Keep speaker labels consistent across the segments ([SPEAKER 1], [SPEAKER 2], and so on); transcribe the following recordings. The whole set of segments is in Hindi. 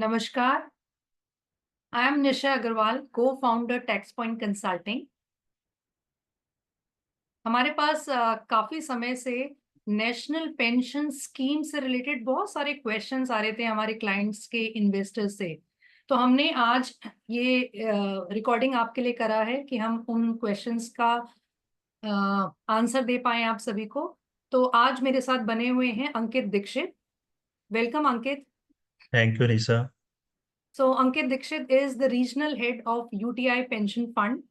[SPEAKER 1] नमस्कार। I am Nisha Agarwal, co-founder tax point consulting. हमारे पास काफ़ी समय से नेशनल पेंशन स्कीम से रिलेटेड बहुत सारे क्वेश्चंस आ रहे थे हमारे क्लाइंट्स के, इन्वेस्टर्स से। तो हमने आज ये रिकॉर्डिंग आपके लिए करा है कि हम उन क्वेश्चंस का आंसर दे पाएँ आप सभी को। तो आज मेरे साथ बने हुए हैं Ankit Dixit. Welcome Ankit.
[SPEAKER 2] Thank you Nisha.
[SPEAKER 1] So Ankit Dixit is the regional head of UTI Pension Fund.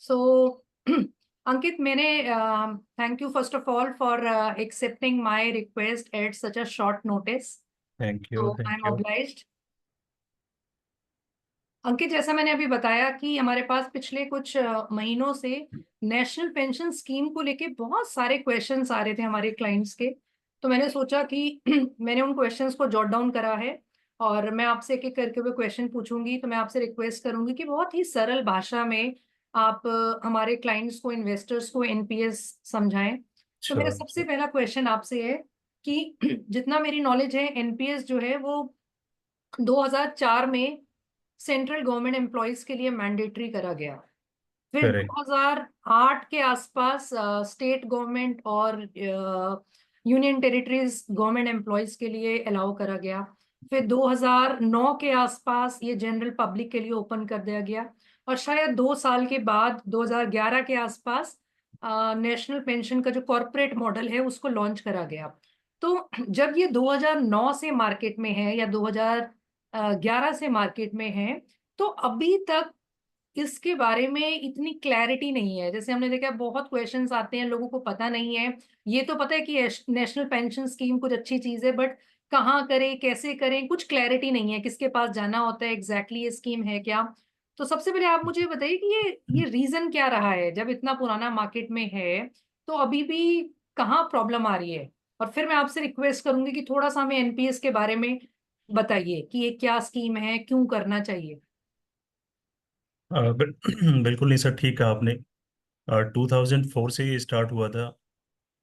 [SPEAKER 1] So Ankit, मैंने thank you first of all for accepting my request at such a short notice.
[SPEAKER 2] Thank you
[SPEAKER 1] So
[SPEAKER 2] thank
[SPEAKER 1] I'm
[SPEAKER 2] you.
[SPEAKER 1] obliged. अंकित, जैसा मैंने अभी बताया कि हमारे पास पिछले कुछ महीनों से नेशनल पेंशन स्कीम को लेके बहुत सारे क्वेश्चंस आ रहे थे हमारे क्लाइंट्स के। तो मैंने सोचा कि मैंने उन क्वेश्चंस को जॉट डाउन करा है और मैं आपसे एक एक करके वो क्वेश्चन पूछूंगी। तो मैं आपसे रिक्वेस्ट करूंगी कि बहुत ही सरल भाषा में आप हमारे क्लाइंट्स को, इन्वेस्टर्स को एनपीएस समझाएं। तो मेरा
[SPEAKER 2] श्योर
[SPEAKER 1] सबसे
[SPEAKER 2] श्योर।
[SPEAKER 1] पहला क्वेश्चन आपसे है कि जितना मेरी नॉलेज है, एनपीएस जो है वो 2004 में सेंट्रल गवर्नमेंट एम्प्लॉयज के लिए मैंडेटरी करा गया। फिर
[SPEAKER 2] करेक्ट।
[SPEAKER 1] 2008 के आसपास स्टेट गवर्नमेंट और यूनियन टेरिटरीज गवर्नमेंट एम्प्लॉयज के लिए अलाउ करा गया। फिर 2009 के आसपास ये जनरल पब्लिक के लिए ओपन कर दिया गया और शायद 2 साल के बाद 2011 के आसपास नेशनल पेंशन का जो कॉरपोरेट मॉडल है उसको लॉन्च करा गया। तो जब ये 2009 से मार्केट में है या 2011 से मार्केट में है, तो अभी तक इसके बारे में इतनी क्लैरिटी नहीं है। जैसे हमने देखा बहुत क्वेश्चंस आते हैं, लोगों को पता नहीं है। ये तो पता है कि नेशनल पेंशन स्कीम कुछ अच्छी चीज है, बट कहाँ करें, कैसे करें, कुछ क्लैरिटी नहीं है। किसके पास जाना होता है, एग्जैक्टली ये स्कीम है क्या। तो सबसे पहले आप मुझे बताइए कि ये रीजन क्या रहा है, जब इतना पुराना मार्केट में है तो अभी भी कहाँ प्रॉब्लम आ रही है। और फिर मैं आपसे रिक्वेस्ट करूंगी कि थोड़ा सा हमें एनपीएस के बारे में बताइए कि ये क्या स्कीम है, क्यों करना चाहिए।
[SPEAKER 2] बिल्कुल निशा, ठीक कहा आपने। 2004 से ये स्टार्ट हुआ था।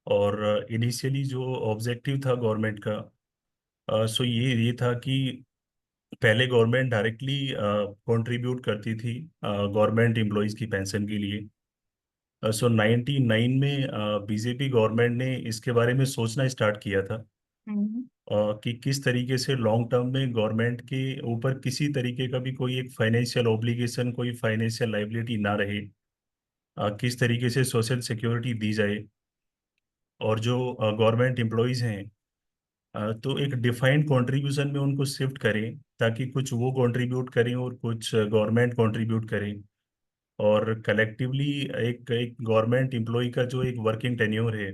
[SPEAKER 2] और इनिशियली जो ऑब्जेक्टिव था गवर्नमेंट का, सो ये था कि पहले गवर्नमेंट डायरेक्टली कंट्रीब्यूट करती थी गवर्नमेंट एम्प्लॉयज़ की पेंशन के लिए। सो 99 में बीजेपी गवर्नमेंट ने इसके बारे में सोचना स्टार्ट किया था
[SPEAKER 1] हम्म।
[SPEAKER 2] कि किस तरीके से लॉन्ग टर्म में गवर्नमेंट के ऊपर किसी तरीके का भी कोई एक फाइनेंशियल ऑब्लिगेशन, कोई फाइनेंशियल लाइबिलिटी ना रहे। किस तरीके से सोशल सिक्योरिटी दी जाए। और जो गवर्नमेंट एम्प्लॉयज़ हैं, तो एक डिफाइंड कंट्रीब्यूशन में उनको शिफ्ट करें, ताकि कुछ वो कंट्रीब्यूट करें और कुछ गवर्नमेंट कंट्रीब्यूट करें। और कलेक्टिवली एक एक गवर्नमेंट एम्प्लॉय का जो एक वर्किंग टेन्योर है,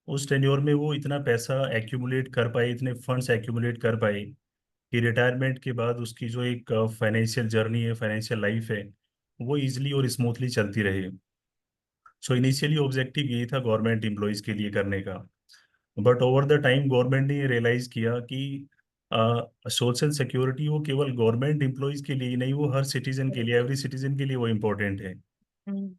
[SPEAKER 2] उस टेन्योर में वो इतना पैसा एक्यूमुलेट कर पाए, इतने फंड्स एक्यूमुलेट कर पाए कि रिटायरमेंट के बाद उसकी जो एक फाइनेंशियल जर्नी है, फाइनेंशियल लाइफ है, वो इजीली और स्मूथली चलती रहे। सो इनिशियली ऑब्जेक्टिव यही था गवर्नमेंट एम्प्लॉयज़ के लिए करने का। But over the time government ने रियलाइज़ किया कि सोशल सिक्योरिटी वो केवल गवर्नमेंट एम्प्लॉयज़ के लिए ही नहीं, वो हर सिटीजन के लिए, एवरी सिटीजन के लिए वो इम्पोर्टेंट है।
[SPEAKER 1] हम्म।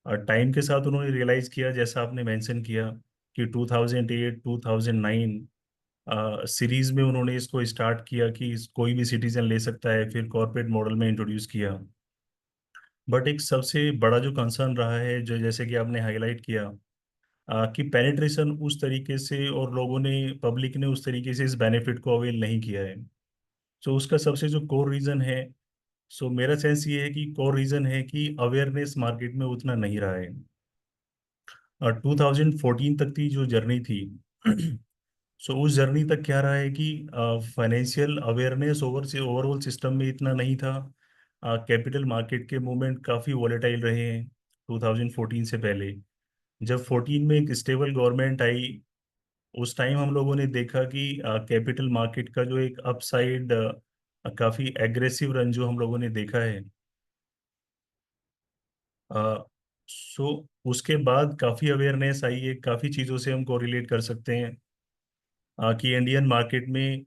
[SPEAKER 2] और टाइम के साथ उन्होंने रियलाइज़ किया, जैसा आपने मेंशन किया, कि 2008 2009 सीरीज में उन्होंने इसको स्टार्ट किया कि कोई भी सिटीजन ले सकता है, फिर कॉर्पोरेट मॉडल में इंट्रोड्यूस किया। बट एक सबसे बड़ा जो कंसर्न रहा है, जो जैसे कि आपने हाईलाइट किया, कि पेनिट्रेशन उस तरीके से और लोगों ने, पब्लिक ने उस तरीके से इस बेनिफिट को अवेल नहीं किया है। सो उसका सबसे जो कोर रीज़न है, सो मेरा सेंस ये है कि कोर रीज़न है कि अवेयरनेस मार्केट में उतना नहीं रहा है। और 2014 तक की जो जर्नी थी, सो उस जर्नी तक क्या रहा है कि फाइनेंशियल अवेयरनेस ओवरऑल सिस्टम में इतना नहीं था। कैपिटल मार्केट के मूवमेंट काफ़ी वॉलेटाइल रहे हैं 2014 से पहले। जब 14 में एक स्टेबल गवर्नमेंट आई, उस टाइम हम लोगों ने देखा कि कैपिटल मार्केट का जो एक अपसाइड, काफ़ी एग्रेसिव रन जो हम लोगों ने देखा है। सो उसके बाद काफ़ी अवेयरनेस आई है, काफ़ी चीज़ों से हम कोरिलेट कर सकते हैं कि इंडियन मार्केट में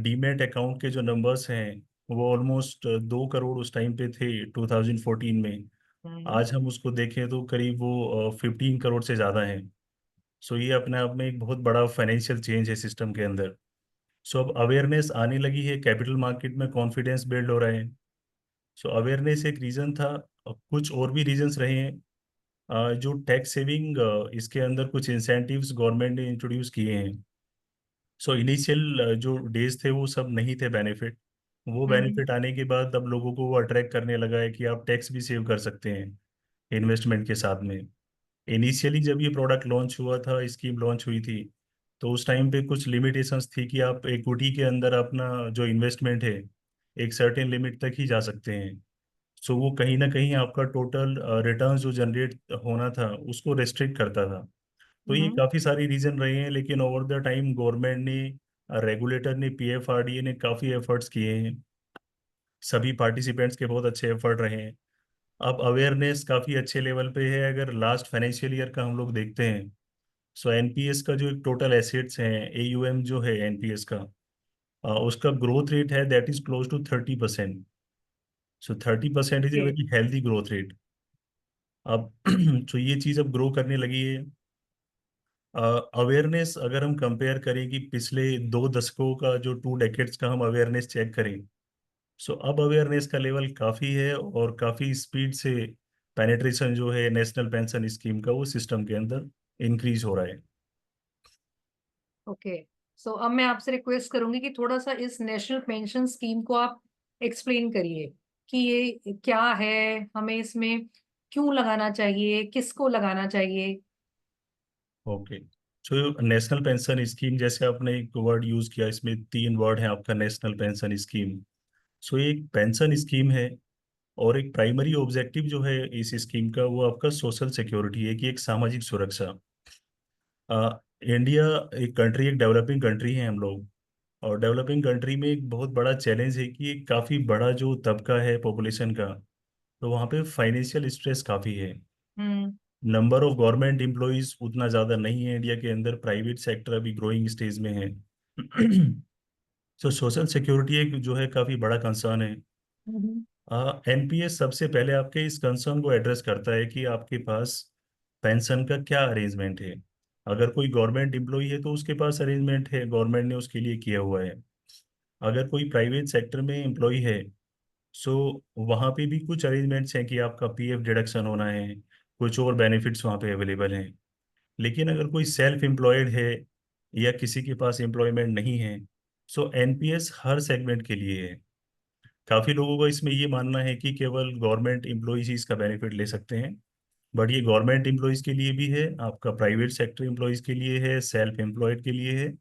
[SPEAKER 2] डीमैट अकाउंट के जो नंबर्स हैं, वो ऑलमोस्ट 2 करोड़ उस टाइम पे थे 2014 में।
[SPEAKER 1] हम्म।
[SPEAKER 2] आज हम उसको देखें तो करीब वो 15 करोड़ से ज़्यादा हैं। सो ये अपने आप में एक बहुत बड़ा फाइनेंशियल चेंज है सिस्टम के अंदर। सो अब अवेयरनेस आने लगी है, कैपिटल मार्केट में कॉन्फिडेंस बिल्ड हो रहा है। सो अवेयरनेस एक रीज़न था। कुछ और भी रीजंस रहे हैं। जो टैक्स सेविंग, इसके अंदर कुछ इंसेंटिव्स गवर्नमेंट ने इंट्रोड्यूस किए हैं। सो इनिशियल जो डेज थे वो सब नहीं थे बेनिफिट। वो
[SPEAKER 1] हम्म।
[SPEAKER 2] बेनिफिट आने के बाद अब लोगों को वो अट्रैक्ट करने लगा है कि आप टैक्स भी सेव कर सकते हैं इन्वेस्टमेंट के साथ में। इनिशियली जब ये प्रोडक्ट लॉन्च हुआ था, स्कीम लॉन्च हुई थी, तो उस टाइम पे कुछ लिमिटेशंस थी कि आप इक्विटी के अंदर अपना जो इन्वेस्टमेंट है एक सर्टेन लिमिट तक ही जा सकते हैं। सो वो कहीं ना कहीं आपका टोटल रिटर्न जो जनरेट होना था उसको रेस्ट्रिक्ट करता था। तो ये
[SPEAKER 1] हम्म।
[SPEAKER 2] काफ़ी सारी रीजन रहे हैं, लेकिन ओवर द टाइम गवर्नमेंट ने, रेगुलेटर ने, पीएफआरडीए ने काफ़ी एफर्ट्स किए हैं। सभी पार्टिसिपेंट्स के बहुत अच्छे एफर्ट रहे हैं। अब अवेयरनेस काफ़ी अच्छे लेवल पे है। अगर लास्ट फाइनेंशियल ईयर का हम लोग देखते हैं, सो एनपीएस का जो एक टोटल एसेट्स हैं, एयूएम जो है एनपीएस का, उसका ग्रोथ रेट है that is close to 30%। So 30% is a
[SPEAKER 1] okay.
[SPEAKER 2] Very healthy growth rate. अब तो ये चीज़ अब ग्रो करने लगी है। अवेयरनेस अगर हम कंपेयर करें कि पिछले 2 दशकों का, जो 2 डेकेड्स का हम अवेयरनेस चेक करें, सो अब अवेयरनेस का लेवल काफ़ी है और काफ़ी स्पीड से पेनिट्रेशन जो है नेशनल पेंशन स्कीम का वो सिस्टम के अंदर इंक्रीज हो रहा है।
[SPEAKER 1] ओके। सो अब मैं आपसे रिक्वेस्ट करूंगी कि थोड़ा सा इस नेशनल पेंशन स्कीम को आप एक्सप्लेन करिए कि ये क्या है, हमें इसमें क्यों लगाना चाहिए, किसको लगाना चाहिए।
[SPEAKER 2] Okay. So national pension scheme, जैसे आपने एक वर्ड यूज किया, इसमें 3 वर्ड है आपका, नेशनल पेंशन स्कीम। सो ये एक पेंशन स्कीम है और एक प्राइमरी ऑब्जेक्टिव जो है इस स्कीम का वो आपका सोशल सिक्योरिटी है, कि एक सामाजिक सुरक्षा। इंडिया एक कंट्री, एक डेवलपिंग कंट्री है हम लोग। और डेवलपिंग कंट्री में एक बहुत बड़ा चैलेंज है कि एक काफ़ी बड़ा जो तबका है पॉपुलेशन का, तो वहाँ पे फाइनेंशियल स्ट्रेस काफ़ी है।
[SPEAKER 1] हम्म।
[SPEAKER 2] नंबर ऑफ गवर्नमेंट एम्प्लॉयज उतना ज़्यादा नहीं है इंडिया के अंदर, प्राइवेट सेक्टर अभी ग्रोइंग स्टेज में है। तो सोशल सिक्योरिटी एक जो है काफ़ी बड़ा कंसर्न है।
[SPEAKER 1] हम्म।
[SPEAKER 2] एनपीएस सबसे पहले आपके इस कंसर्न को एड्रेस करता है कि आपके पास पेंशन का क्या अरेंजमेंट है। अगर कोई गवर्नमेंट एम्प्लॉय है तो उसके पास अरेंजमेंट है, गवर्नमेंट ने उसके लिए किया हुआ है। अगर कोई प्राइवेट सेक्टर में एम्प्लॉय है, सो वहाँ पे भी कुछ अरेंजमेंट्स हैं कि आपका पीएफ डिडक्शन होना है, कुछ और बेनिफिट्स वहाँ पे अवेलेबल हैं। लेकिन अगर कोई सेल्फ एम्प्लॉयड है या किसी के पास एम्प्लॉयमेंट नहीं है, सो एनपीएस हर सेगमेंट के लिए है। काफ़ी लोगों का इसमें ये मानना है कि केवल गवर्नमेंट एम्प्लॉयज ही इसका बेनिफिट ले सकते हैं, बट ये गवर्नमेंट एम्प्लॉयज के लिए भी है, आपका प्राइवेट सेक्टर एम्प्लॉयज के लिए है, सेल्फ एम्प्लॉयड के लिए है,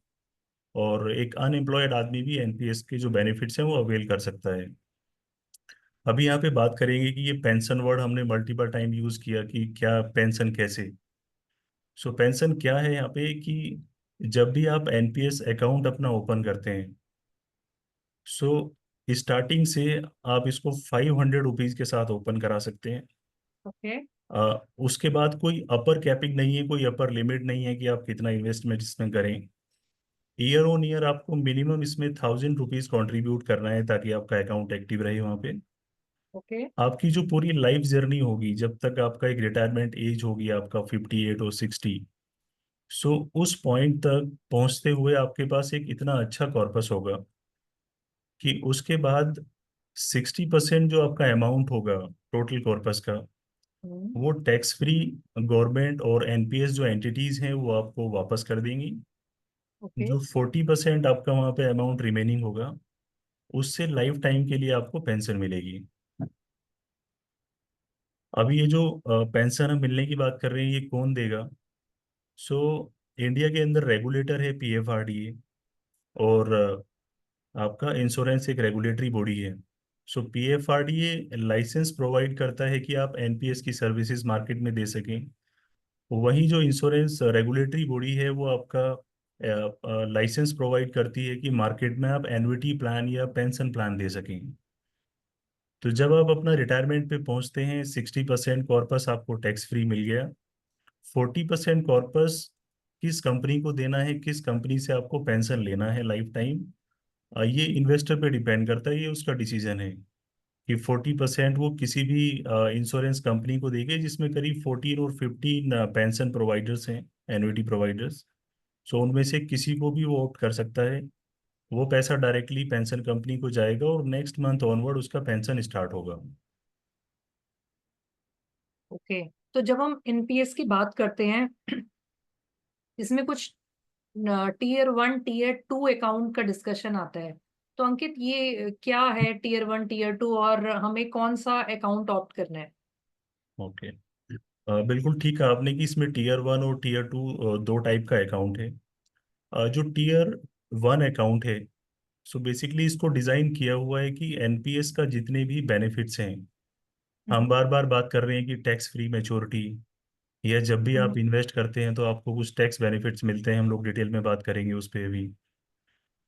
[SPEAKER 2] और एक अनएम्प्लॉयड आदमी भी एनपीएस के जो बेनिफिट्स हैं वो अवेल कर सकता है। अभी यहाँ पे बात करेंगे कि ये पेंशन वर्ड हमने मल्टीपल टाइम यूज किया कि क्या पेंशन कैसे। सो पेंशन क्या है यहाँ पे कि जब भी आप एनपीएस अकाउंट अपना ओपन करते हैं, सो स्टार्टिंग से आप इसको 500 रुपीज के साथ ओपन करा सकते हैं।
[SPEAKER 1] ओके।
[SPEAKER 2] उसके बाद कोई अपर कैपिंग नहीं है, कोई अपर लिमिट नहीं है कि आप कितना इन्वेस्टमेंट इसमें करें। ईयर ऑन ईयर आपको मिनिमम इसमें 1000 रुपीज कॉन्ट्रीब्यूट करना है ताकि आपका अकाउंट एक्टिव रहे वहाँ पे।
[SPEAKER 1] ओके।
[SPEAKER 2] आपकी जो पूरी लाइफ जर्नी होगी, जब तक आपका एक रिटायरमेंट एज होगी आपका 58 और 60, सो उस पॉइंट तक पहुंचते हुए आपके पास एक इतना अच्छा कॉर्पस होगा कि उसके बाद 60% जो आपका अमाउंट होगा टोटल कॉर्पस का,
[SPEAKER 1] हम्म।
[SPEAKER 2] वो टैक्स फ्री गवर्नमेंट और एनपीएस जो एंटिटीज हैं वो आपको वापस कर देंगी।
[SPEAKER 1] ओके।
[SPEAKER 2] जो 40% आपका वहाँ पे अमाउंट रिमेनिंग होगा, उससे लाइफ टाइम के लिए आपको पेंशन मिलेगी। अभी ये जो पेंशन हम मिलने की बात कर रहे हैं, ये कौन देगा? सो इंडिया के अंदर रेगुलेटर है पीएफआरडीए, और आपका इंश्योरेंस एक रेगुलेटरी बॉडी है। सो पीएफआरडीए लाइसेंस प्रोवाइड करता है कि आप एनपीएस की सर्विसेज मार्केट में दे सकें। वहीं जो इंश्योरेंस रेगुलेटरी बॉडी है वो आपका लाइसेंस प्रोवाइड करती है कि मार्केट में आप एन्युटी प्लान या पेंशन प्लान दे सकें। तो जब आप अपना रिटायरमेंट पे पहुंचते हैं, 60% कॉर्पस आपको टैक्स फ्री मिल गया। 40% कॉर्पस किस कंपनी को देना है, किस कंपनी से आपको पेंशन लेना है लाइफ टाइम, ये इन्वेस्टर पे डिपेंड करता है, ये उसका डिसीजन है कि 40% वो किसी भी इंश्योरेंस कंपनी को देंगे जिसमें करीब 14 और 15 पेंशन प्रोवाइडर्स हैं, एनुइटी प्रोवाइडर्स। सो उनमें से किसी को भी वो ऑप्ट कर सकता है। वो पैसा डायरेक्टली पेंशन कंपनी को जाएगा और नेक्स्ट मंथ ऑनवर्ड उसका पेंशन स्टार्ट होगा।
[SPEAKER 1] ओके। तो जब हम एनपीएस की बात करते हैं, इसमें कुछ टीयर 1 टीयर 2 अकाउंट का डिस्कशन आता है। तो अंकित, ये क्या है टीयर 1 टीयर 2, और हमें कौन सा अकाउंट ऑप्ट करना है?
[SPEAKER 2] ओके। बिल्कुल ठीक है आपने कि इसमें टीयर 1 और टीयर 2 दो टाइप का अकाउंट है। जो टीयर 1 अकाउंट है, सो बेसिकली इसको डिजाइन किया हुआ है कि एनपीएस का जितने भी बेनिफिट्स हैं, हम
[SPEAKER 1] हम्म।
[SPEAKER 2] बार बार बात कर रहे हैं कि टैक्स फ्री मैच्योरिटी, या जब भी आप
[SPEAKER 1] हम्म।
[SPEAKER 2] इन्वेस्ट करते हैं तो आपको कुछ टैक्स बेनिफिट्स मिलते हैं, हम लोग डिटेल में बात करेंगे उस पर भी।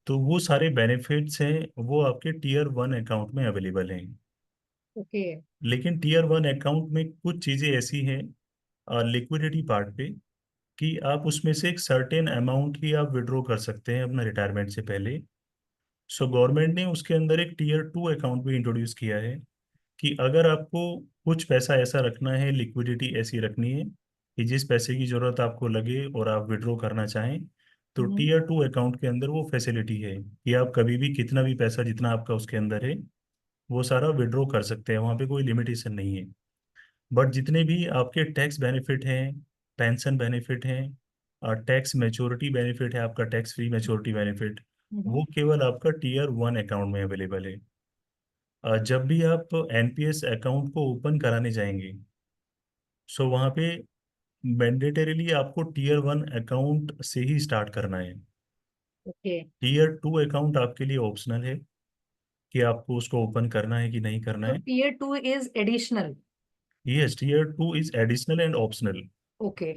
[SPEAKER 2] तो वो सारे बेनिफिट्स हैं वो आपके टीयर 1 अकाउंट में अवेलेबल हैं।
[SPEAKER 1] ओके।
[SPEAKER 2] लेकिन टीयर 1 अकाउंट में कुछ चीज़ें ऐसी हैं लिक्विडिटी पार्ट पे, कि आप उसमें से एक सर्टेन अमाउंट ही आप विड्रॉ कर सकते हैं अपना रिटायरमेंट से पहले। सो गवर्नमेंट ने उसके अंदर एक टीयर 2 अकाउंट भी इंट्रोड्यूस किया है कि अगर आपको कुछ पैसा ऐसा रखना है, लिक्विडिटी ऐसी रखनी है कि जिस पैसे की जरूरत आपको लगे और आप विड्रॉ करना चाहें, तो
[SPEAKER 1] हम्म।
[SPEAKER 2] टीयर 2 अकाउंट के अंदर वो फैसिलिटी है कि आप कभी भी कितना भी पैसा जितना आपका उसके अंदर है वो सारा विड्रॉ कर सकते हैं, वहाँ पे कोई लिमिटेशन नहीं है। बट जितने भी आपके टैक्स बेनिफिट हैं, पेंशन बेनिफिट हैं, और टैक्स मैच्योरिटी बेनिफिट है, आपका टैक्स फ्री मैच्योरिटी बेनिफिट,
[SPEAKER 1] हम्म।
[SPEAKER 2] वो केवल आपका टीयर 1 अकाउंट में अवेलेबल है। जब भी आप एनपीएस अकाउंट को ओपन कराने जाएंगे, सो वहाँ पे मैंडेटरीली आपको टीयर 1 अकाउंट से ही स्टार्ट करना है।
[SPEAKER 1] ओके।
[SPEAKER 2] टीयर 2 अकाउंट आपके लिए ऑप्शनल है कि आपको उसको ओपन करना है कि नहीं करना
[SPEAKER 1] तो
[SPEAKER 2] है।
[SPEAKER 1] Tier 2 is additional?
[SPEAKER 2] Yes, tier 2 is additional and optional.
[SPEAKER 1] Okay.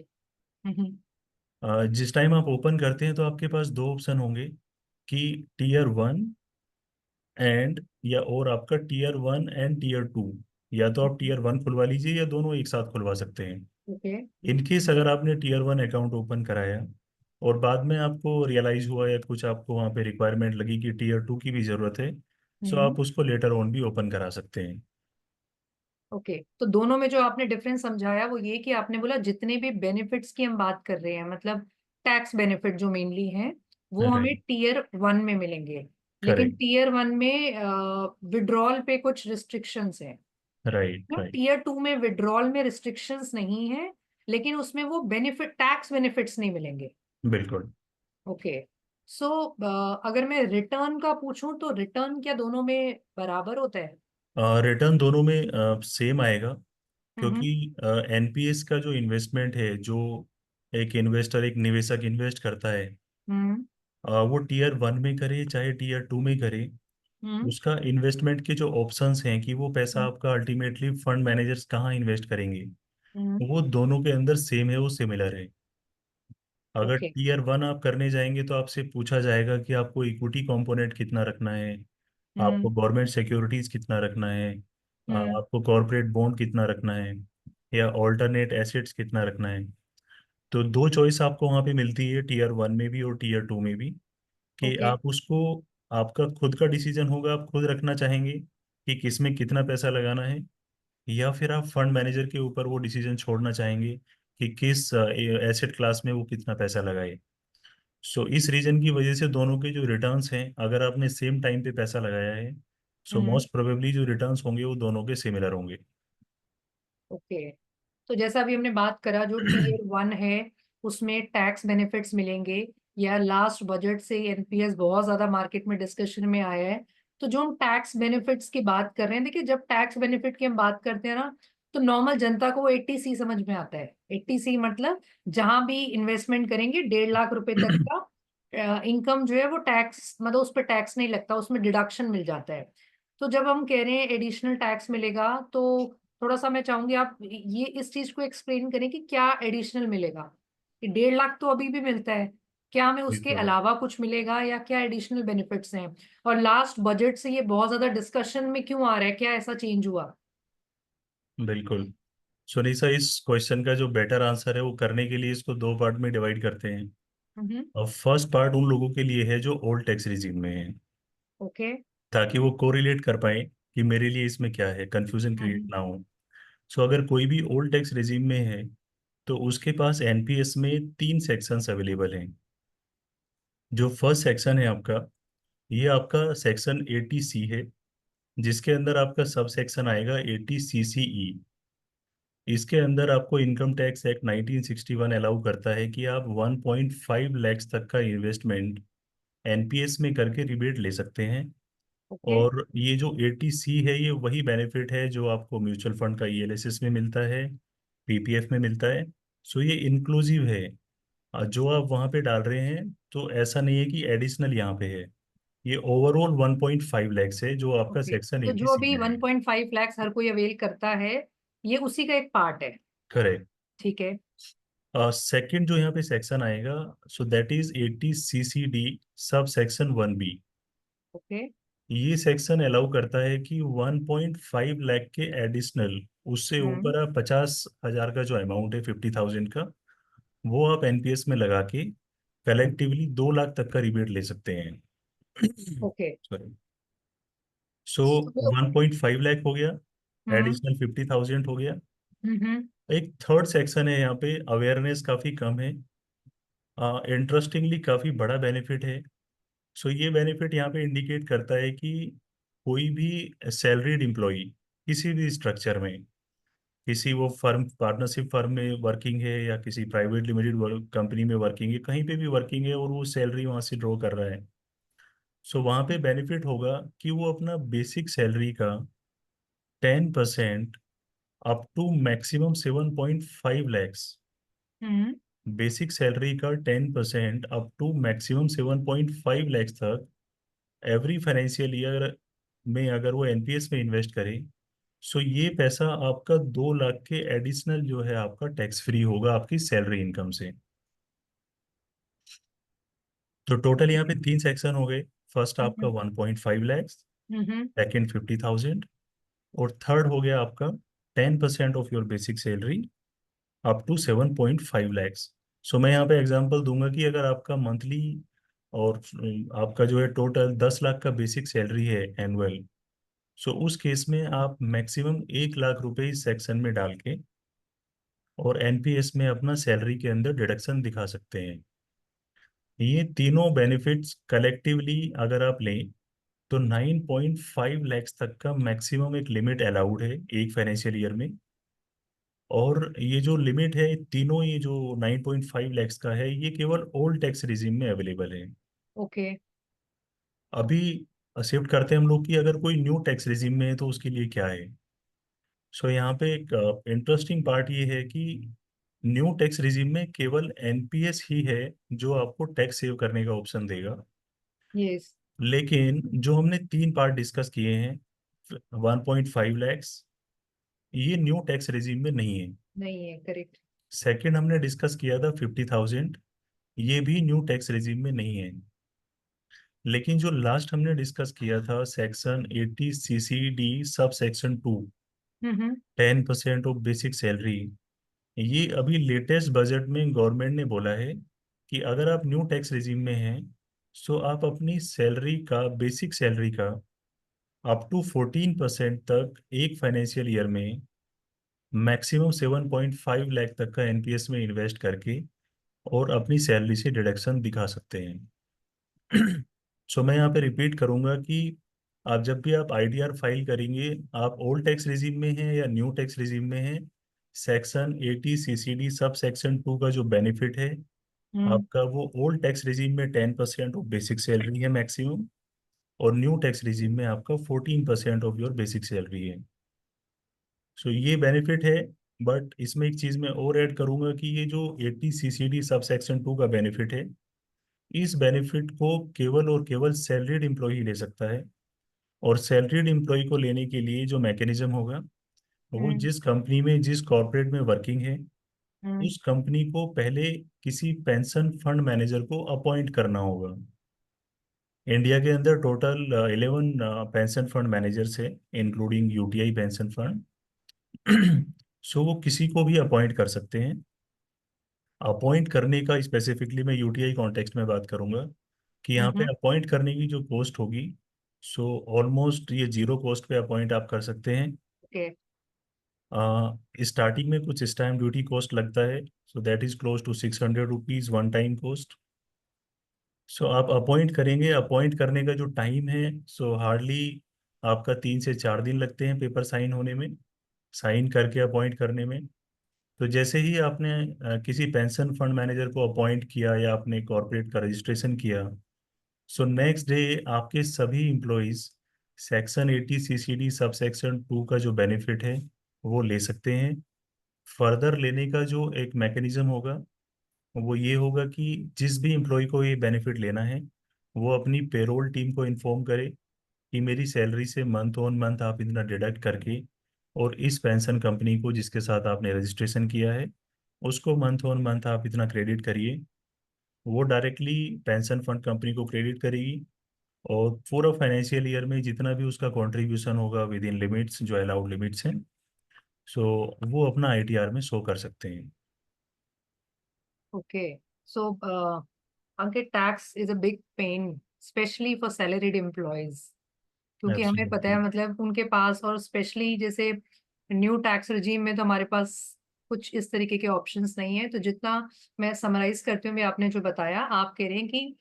[SPEAKER 1] Hmm.
[SPEAKER 2] जिस टाइम आप ओपन करते हैं तो आपके पास दो ऑप्शन होंगे कि टीयर 1 एंड, या और आपका टीयर 1 एंड टीयर 2, या तो आप टीयर 1 खुलवा लीजिए या दोनों एक साथ खुलवा सकते हैं।
[SPEAKER 1] ओके।
[SPEAKER 2] इनकेस अगर आपने टीयर 1 अकाउंट ओपन कराया और बाद में आपको रियलाइज हुआ या कुछ आपको वहाँ पे रिक्वायरमेंट लगी कि टीयर 2 की भी ज़रूरत है, सो
[SPEAKER 1] हम्म।
[SPEAKER 2] आप उसको लेटर ऑन भी ओपन करा सकते हैं।
[SPEAKER 1] ओके, तो दोनों में जो आपने डिफरेंस समझाया वो ये कि आपने बोला जितने भी बेनिफिट्स की हम बात कर रहे हैं, मतलब टैक्स बेनिफिट जो मेनली हैं, वो हमें
[SPEAKER 2] राइट।
[SPEAKER 1] टीयर 1 में मिलेंगे। लेकिन
[SPEAKER 2] करेक्ट।
[SPEAKER 1] टीयर 1 में विड्रॉल पे कुछ रिस्ट्रिक्शंस हैं।
[SPEAKER 2] राइट।
[SPEAKER 1] तो
[SPEAKER 2] राइट।
[SPEAKER 1] टीयर 2 में विड्रॉल में रिस्ट्रिक्शंस नहीं है, लेकिन उसमें वो बेनिफिट टैक्स बेनिफिट्स नहीं मिलेंगे।
[SPEAKER 2] बिल्कुल।
[SPEAKER 1] ओके। सो अगर मैं रिटर्न का पूछूं तो रिटर्न क्या दोनों में बराबर होता है?
[SPEAKER 2] रिटर्न दोनों में सेम आएगा,
[SPEAKER 1] हम्म।
[SPEAKER 2] क्योंकि एनपीएस का जो इन्वेस्टमेंट है, जो एक इन्वेस्टर, एक निवेशक इन्वेस्ट करता है,
[SPEAKER 1] हम्म।
[SPEAKER 2] वो टीयर 1 में करे चाहे टीयर 2 में करे,
[SPEAKER 1] हम्म।
[SPEAKER 2] उसका इन्वेस्टमेंट के जो ऑप्शंस हैं कि वो पैसा
[SPEAKER 1] हम्म।
[SPEAKER 2] आपका अल्टीमेटली फंड मैनेजर्स कहाँ इन्वेस्ट करेंगे,
[SPEAKER 1] हम्म।
[SPEAKER 2] वो दोनों के अंदर सेम है, वो सिमिलर है। अगर
[SPEAKER 1] ओके।
[SPEAKER 2] टीयर 1 आप करने जाएंगे तो आपसे पूछा जाएगा कि आपको इक्विटी कंपोनेंट कितना रखना है, आपको
[SPEAKER 1] हम्म।
[SPEAKER 2] गवर्नमेंट सिक्योरिटीज कितना रखना है,
[SPEAKER 1] हम्म।
[SPEAKER 2] आपको कॉरपोरेट बॉन्ड कितना रखना है, या ऑल्टरनेट एसेट्स कितना रखना है। तो दो चॉइस आपको वहाँ पे मिलती है टीयर 1 में भी और टीयर 2 में भी, कि
[SPEAKER 1] ओके।
[SPEAKER 2] आप उसको, आपका खुद का डिसीजन होगा, आप खुद रखना चाहेंगे कि किसमें कितना पैसा लगाना है, या फिर आप फंड मैनेजर के ऊपर वो डिसीजन छोड़ना चाहेंगे कि किस एसेट क्लास में वो कितना पैसा लगाए। सो इस रीजन की वजह से दोनों के जो रिटर्न्स हैं, अगर आपने सेम टाइम पे पैसा लगाया है, सो
[SPEAKER 1] हम्म।
[SPEAKER 2] मोस्ट प्रोबेबली जो रिटर्न्स होंगे वो दोनों के सिमिलर होंगे।
[SPEAKER 1] ओके। तो जैसा अभी हमने बात करा, जो टीयर 1 है उसमें टैक्स बेनिफिट्स मिलेंगे, या लास्ट बजट से एनपीएस बहुत ज्यादा मार्केट में डिस्कशन में आया है। तो जो हम टैक्स बेनिफिट्स की बात कर रहे हैं, देखिए जब टैक्स बेनिफिट की हम बात करते हैं ना, तो नॉर्मल जनता को 80C समझ में आता है। 80C मतलब जहां भी इन्वेस्टमेंट करेंगे 1.5 लाख रुपए तक का इनकम जो है वो टैक्स, मतलब उस पर टैक्स नहीं लगता, उसमें डिडक्शन मिल जाता है। तो जब हम कह रहे हैं एडिशनल टैक्स मिलेगा, तो थोड़ा सा मैं चाहूंगी आप ये इस चीज को एक्सप्लेन करें कि क्या एडिशनल मिलेगा। कि 1.5 लाख तो अभी भी मिलता है, क्या हमें उसके
[SPEAKER 2] बिल्कुल।
[SPEAKER 1] अलावा कुछ मिलेगा, या क्या एडिशनल बेनिफिट्स हैं? और लास्ट बजट से ये बहुत ज्यादा डिस्कशन में क्यों आ रहा है, क्या ऐसा चेंज हुआ?
[SPEAKER 2] बिल्कुल। सुनीसा, इस क्वेश्चन का जो बेटर आंसर है वो करने के लिए इसको दो पार्ट में डिवाइड करते हैं।
[SPEAKER 1] हम्म।
[SPEAKER 2] और फर्स्ट पार्ट उन लोगों के लिए है जो ओल्ड टैक्स रिजीम में है,
[SPEAKER 1] ओके।
[SPEAKER 2] ताकि वो कोरिलेट कर पाए कि मेरे लिए इसमें क्या है, कंफ्यूजन क्रिएट
[SPEAKER 1] हम्म।
[SPEAKER 2] ना हो। सो अगर कोई भी ओल्ड टैक्स रिजीम में है तो उसके पास एनपीएस में तीन सेक्शंस अवेलेबल हैं। जो फर्स्ट सेक्शन है आपका, ये आपका सेक्शन 80C है, जिसके अंदर आपका सब सेक्शन आएगा 80CCE। इसके अंदर आपको इनकम टैक्स एक्ट 1961 अलाउ करता है कि आप 1.5 लाख तक का इन्वेस्टमेंट एनपीएस में करके रिबेट ले सकते हैं।
[SPEAKER 1] ओके।
[SPEAKER 2] और ये जो 80C है, ये वही बेनिफिट है जो आपको म्यूचुअल फंड का ईएलएसएस में मिलता है, पीपीएफ में मिलता है। सो ये इंक्लूसिव है। जो आप वहाँ पे डाल रहे हैं, तो ऐसा नहीं है कि एडिशनल यहाँ पे है। ये ओवरऑल 1.5 लैक्स है जो आपका
[SPEAKER 1] ओके,
[SPEAKER 2] सेक्शन
[SPEAKER 1] तो
[SPEAKER 2] एटी
[SPEAKER 1] जो
[SPEAKER 2] सी
[SPEAKER 1] अभी
[SPEAKER 2] में है।
[SPEAKER 1] 1.5 लाख हर कोई अवेल करता है, ये उसी का एक पार्ट है।
[SPEAKER 2] करेक्ट।
[SPEAKER 1] ठीक है।
[SPEAKER 2] सेकंड जो यहाँ पे सेक्शन आएगा, सो that is 80CCD sub section 1B।
[SPEAKER 1] Okay.
[SPEAKER 2] ये सेक्शन अलाउ करता है कि 1.5 लाख के एडिशनल, उससे
[SPEAKER 1] हम्म।
[SPEAKER 2] ऊपर आप 50,000 का जो अमाउंट है, 50,000 का, वो आप एनपीएस में लगा के कलेक्टिवली 2 लाख तक का रिबेट ले सकते हैं।
[SPEAKER 1] ओके।
[SPEAKER 2] सॉरी। सो
[SPEAKER 1] तो
[SPEAKER 2] 1.5 लाख हो गया,
[SPEAKER 1] हम्म।
[SPEAKER 2] एडिशनल 50,000 हो गया।
[SPEAKER 1] हम्म।
[SPEAKER 2] एक थर्ड सेक्शन है यहाँ पे, अवेयरनेस काफ़ी कम है, इंटरेस्टिंगली काफ़ी बड़ा बेनिफिट है। सो ये बेनिफिट यहाँ पे इंडिकेट करता है कि कोई भी सैलरीड एम्प्लॉई किसी भी स्ट्रक्चर में, किसी वो फर्म, पार्टनरशिप फर्म में वर्किंग है या किसी प्राइवेट लिमिटेड कंपनी में वर्किंग है, कहीं पे भी वर्किंग है और वो सैलरी वहाँ से ड्रॉ कर रहा है, सो वहाँ पे बेनिफिट होगा कि वो अपना बेसिक सैलरी का 10% up to maximum 7.5 lakhs,
[SPEAKER 1] hmm.
[SPEAKER 2] Basic salary का 10% अप टू मैक्सिमम 7.5 लैक्स तक एवरी फाइनेंशियल ईयर में अगर वो एनपीएस में इन्वेस्ट करे, सो ये पैसा आपका 2 लाख के एडिशनल जो है आपका टैक्स फ्री होगा आपकी सैलरी इनकम से। तो टोटल यहाँ पे 3 सेक्शन हो गए। फर्स्ट आपका
[SPEAKER 1] हम्म।
[SPEAKER 2] 1.5 लैक्स,
[SPEAKER 1] हम्म।
[SPEAKER 2] सेकेंड 50,000, और थर्ड हो गया आपका 10% of your basic salary up to 7.5 lakhs. So मैं यहाँ पे एग्जांपल दूंगा कि अगर आपका मंथली और आपका जो है टोटल 10 लाख का बेसिक सैलरी है एनुअल, सो उस केस में आप मैक्सिमम 1 लाख रुपए इस सेक्शन में डाल के और एनपीएस में अपना सैलरी के अंदर डिडक्शन दिखा सकते हैं। ये तीनों बेनिफिट्स कलेक्टिवली अगर आप लें, तो 9.5 लैक्स तक का मैक्सिमम एक लिमिट अलाउड है एक फाइनेंशियल ईयर में। और ये जो लिमिट है तीनों, ये जो 9.5 लैक्स का है, ये केवल ओल्ड टैक्स रिजीम में अवेलेबल है।
[SPEAKER 1] ओके।
[SPEAKER 2] अभी शिफ्ट करते हैं हम लोग कि अगर कोई न्यू टैक्स रिजीम में है तो उसके लिए क्या है। सो यहाँ पे एक इंटरेस्टिंग पार्ट ये है कि न्यू टैक्स रिजीम में केवल एनपीएस ही है जो आपको टैक्स सेव करने का ऑप्शन देगा।
[SPEAKER 1] यस।
[SPEAKER 2] लेकिन जो हमने 3 पार्ट डिस्कस किए हैं, 1.5 लैक्स, ये न्यू टैक्स रिजीम में नहीं है।
[SPEAKER 1] नहीं है, करेक्ट।
[SPEAKER 2] सेकंड हमने डिस्कस किया था 50,000, ये भी न्यू टैक्स रिजीम में नहीं है। लेकिन जो लास्ट हमने डिस्कस किया था section 80CCD sub section 2,
[SPEAKER 1] hmm.
[SPEAKER 2] 10% of basic salary, ये अभी लेटेस्ट बजट में गवर्नमेंट ने बोला है कि अगर आप न्यू टैक्स रिजीम में हैं, सो आप अपनी सैलरी का, बेसिक सैलरी का अप टू 14% तक एक फाइनेंशियल ईयर में मैक्सिमम 7.5 लाख तक का एनपीएस में इन्वेस्ट करके और अपनी सैलरी से डिडक्शन दिखा सकते हैं। सो मैं यहाँ पे रिपीट करूंगा कि आप जब भी आप आईटीआर फाइल करेंगे, आप ओल्ड टैक्स रिजीम में हैं या न्यू टैक्स रिजीम में हैं, सेक्शन 80CCD सब सेक्शन 2 का जो बेनिफिट है
[SPEAKER 1] हम्म।
[SPEAKER 2] आपका, वो ओल्ड टैक्स रिजीम में 10% ऑफ बेसिक सैलरी है मैक्सिमम, और न्यू टैक्स रिजीम में आपका 14% ऑफ योर बेसिक सैलरी है। सो ये बेनिफिट है। बट इसमें एक चीज़ मैं और ऐड करूंगा कि ये जो 80CCD सब सेक्शन 2 का बेनिफिट है, इस बेनिफिट को केवल और केवल सैलरीड एम्प्लॉय ले सकता है। और सैलरीड एम्प्लॉय को लेने के लिए जो मैकेनिज्म होगा, वो
[SPEAKER 1] हम्म।
[SPEAKER 2] जिस कंपनी में, जिस कॉर्पोरेट में वर्किंग है,
[SPEAKER 1] हम्म।
[SPEAKER 2] उस कंपनी को पहले किसी पेंशन फंड मैनेजर को अपॉइंट करना होगा। इंडिया के अंदर टोटल 11 पेंशन फंड मैनेजर्स है, इंक्लूडिंग यूटीआई पेंशन फंड। सो वो किसी को भी अपॉइंट कर सकते हैं। अपॉइंट करने का स्पेसिफिकली मैं यूटीआई कॉन्टेक्स्ट में बात करूंगा कि यहाँ पे
[SPEAKER 1] हम्म।
[SPEAKER 2] अपॉइंट करने की जो कॉस्ट होगी, सो ऑलमोस्ट ये जीरो कॉस्ट पे अपॉइंट आप कर सकते हैं।
[SPEAKER 1] ओके।
[SPEAKER 2] स्टार्टिंग में कुछ स्टैम्प ड्यूटी कॉस्ट लगता है, so that is close to 600 rupees one time cost. So आप अपॉइंट करेंगे, अपॉइंट करने का जो टाइम है, सो हार्डली आपका 3 से 4 दिन लगते हैं पेपर साइन होने में, साइन करके अपॉइंट करने में। तो जैसे ही आपने किसी पेंशन फंड मैनेजर को अपॉइंट किया या आपने कॉर्पोरेट का रजिस्ट्रेशन किया, सो नेक्स्ट डे आपके सभी employees section 80 CCD sub section 2 का जो बेनिफिट है वो ले सकते हैं। फर्दर लेने का जो एक मैकेनिज्म होगा वो ये होगा कि जिस भी एम्प्लॉय को ये बेनिफिट लेना है वो अपनी पेरोल टीम को इन्फॉर्म करे कि मेरी सैलरी से मंथ ऑन मंथ आप इतना डिडक्ट करके और इस पेंशन कंपनी को जिसके साथ आपने रजिस्ट्रेशन किया है उसको मंथ ऑन मंथ आप इतना क्रेडिट करिए। वो डायरेक्टली पेंशन फंड कंपनी को क्रेडिट करेगी और पूरा फाइनेंशियल ईयर में जितना भी उसका कंट्रीब्यूशन होगा विद इन लिमिट्स जो अलाउड लिमिट्स हैं, सो वो अपना आईटीआर में शो कर सकते हैं।
[SPEAKER 1] Okay, so Ankit, tax is a big pain specially for salaried employees, क्योंकि हमें पता है
[SPEAKER 2] एब्सोल्युटली।
[SPEAKER 1] मतलब उनके पास, और स्पेशली जैसे न्यू टैक्स रिजीम में तो हमारे पास कुछ इस तरीके के ऑप्शंस नहीं है। तो जितना मैं समराइज करती हूँ, भी आपने जो बताया, आप कह रहे हैं कि